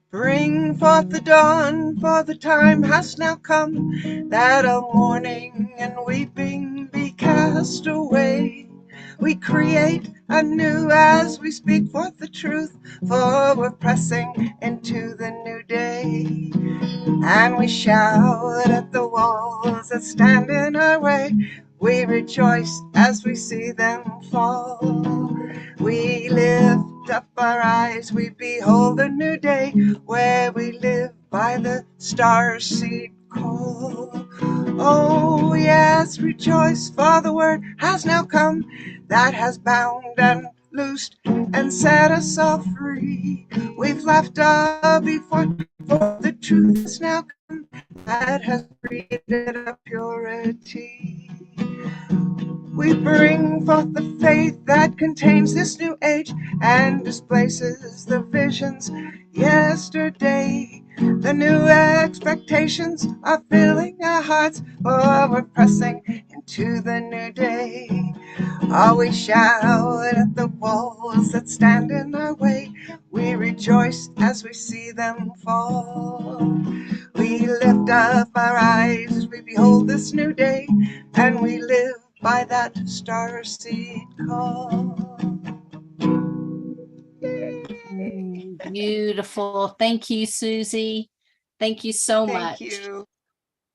Bring forth the dawn, for the time has now come that all mourning and weeping be cast away. We create anew as we speak forth the truth, for we're pressing into the new day. And we shout at the walls that stand in our way. We rejoice as we see them fall. We lift up our eyes, we behold a new day, where we live by the star-seed call. Oh yes, rejoice, for the word has now come that has bound and loosed and set us all free. We've left our before, for the truth has now come that has created a purity. We bring forth the faith that contains this new age and displaces the visions yesterday. The new expectations are filling our hearts, for we're pressing into the new day. Oh, we shout at the walls that stand in our way. We rejoice as we see them fall. We lift up our eyes as we behold this new day, and we live by that star-seed call. Beautiful. Thank you, Susie. Thank you so much. Thank you.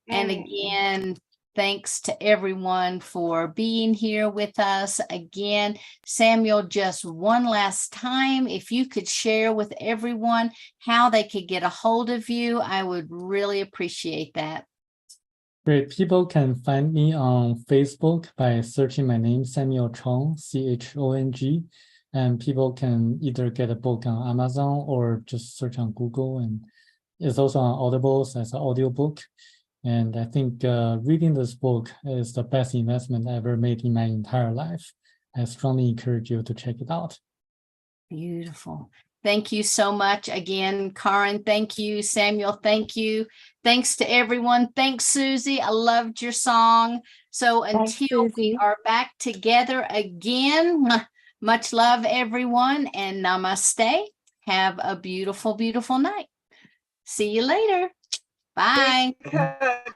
And again, thanks to everyone for being here with us. Again, Samuel, just one last time, if you could share with everyone how they could get a hold of you, I would really appreciate that. Great. People can find me on Facebook by searching my name, Samuel Chong, Chong. And people can either get a book on Amazon or just search on Google. And it's also on Audible as an audiobook. And I think reading this book is the best investment I ever made in my entire life. I strongly encourage you to check it out. Beautiful. Thank you so much again, Karen. Thank you, Samuel. Thank you. Thanks to everyone. Thanks, Susie. I loved your song. So Thanks, until we Susie. are back together again, much love, everyone, and namaste. Have a beautiful, beautiful night. See you later. Bye. Cut.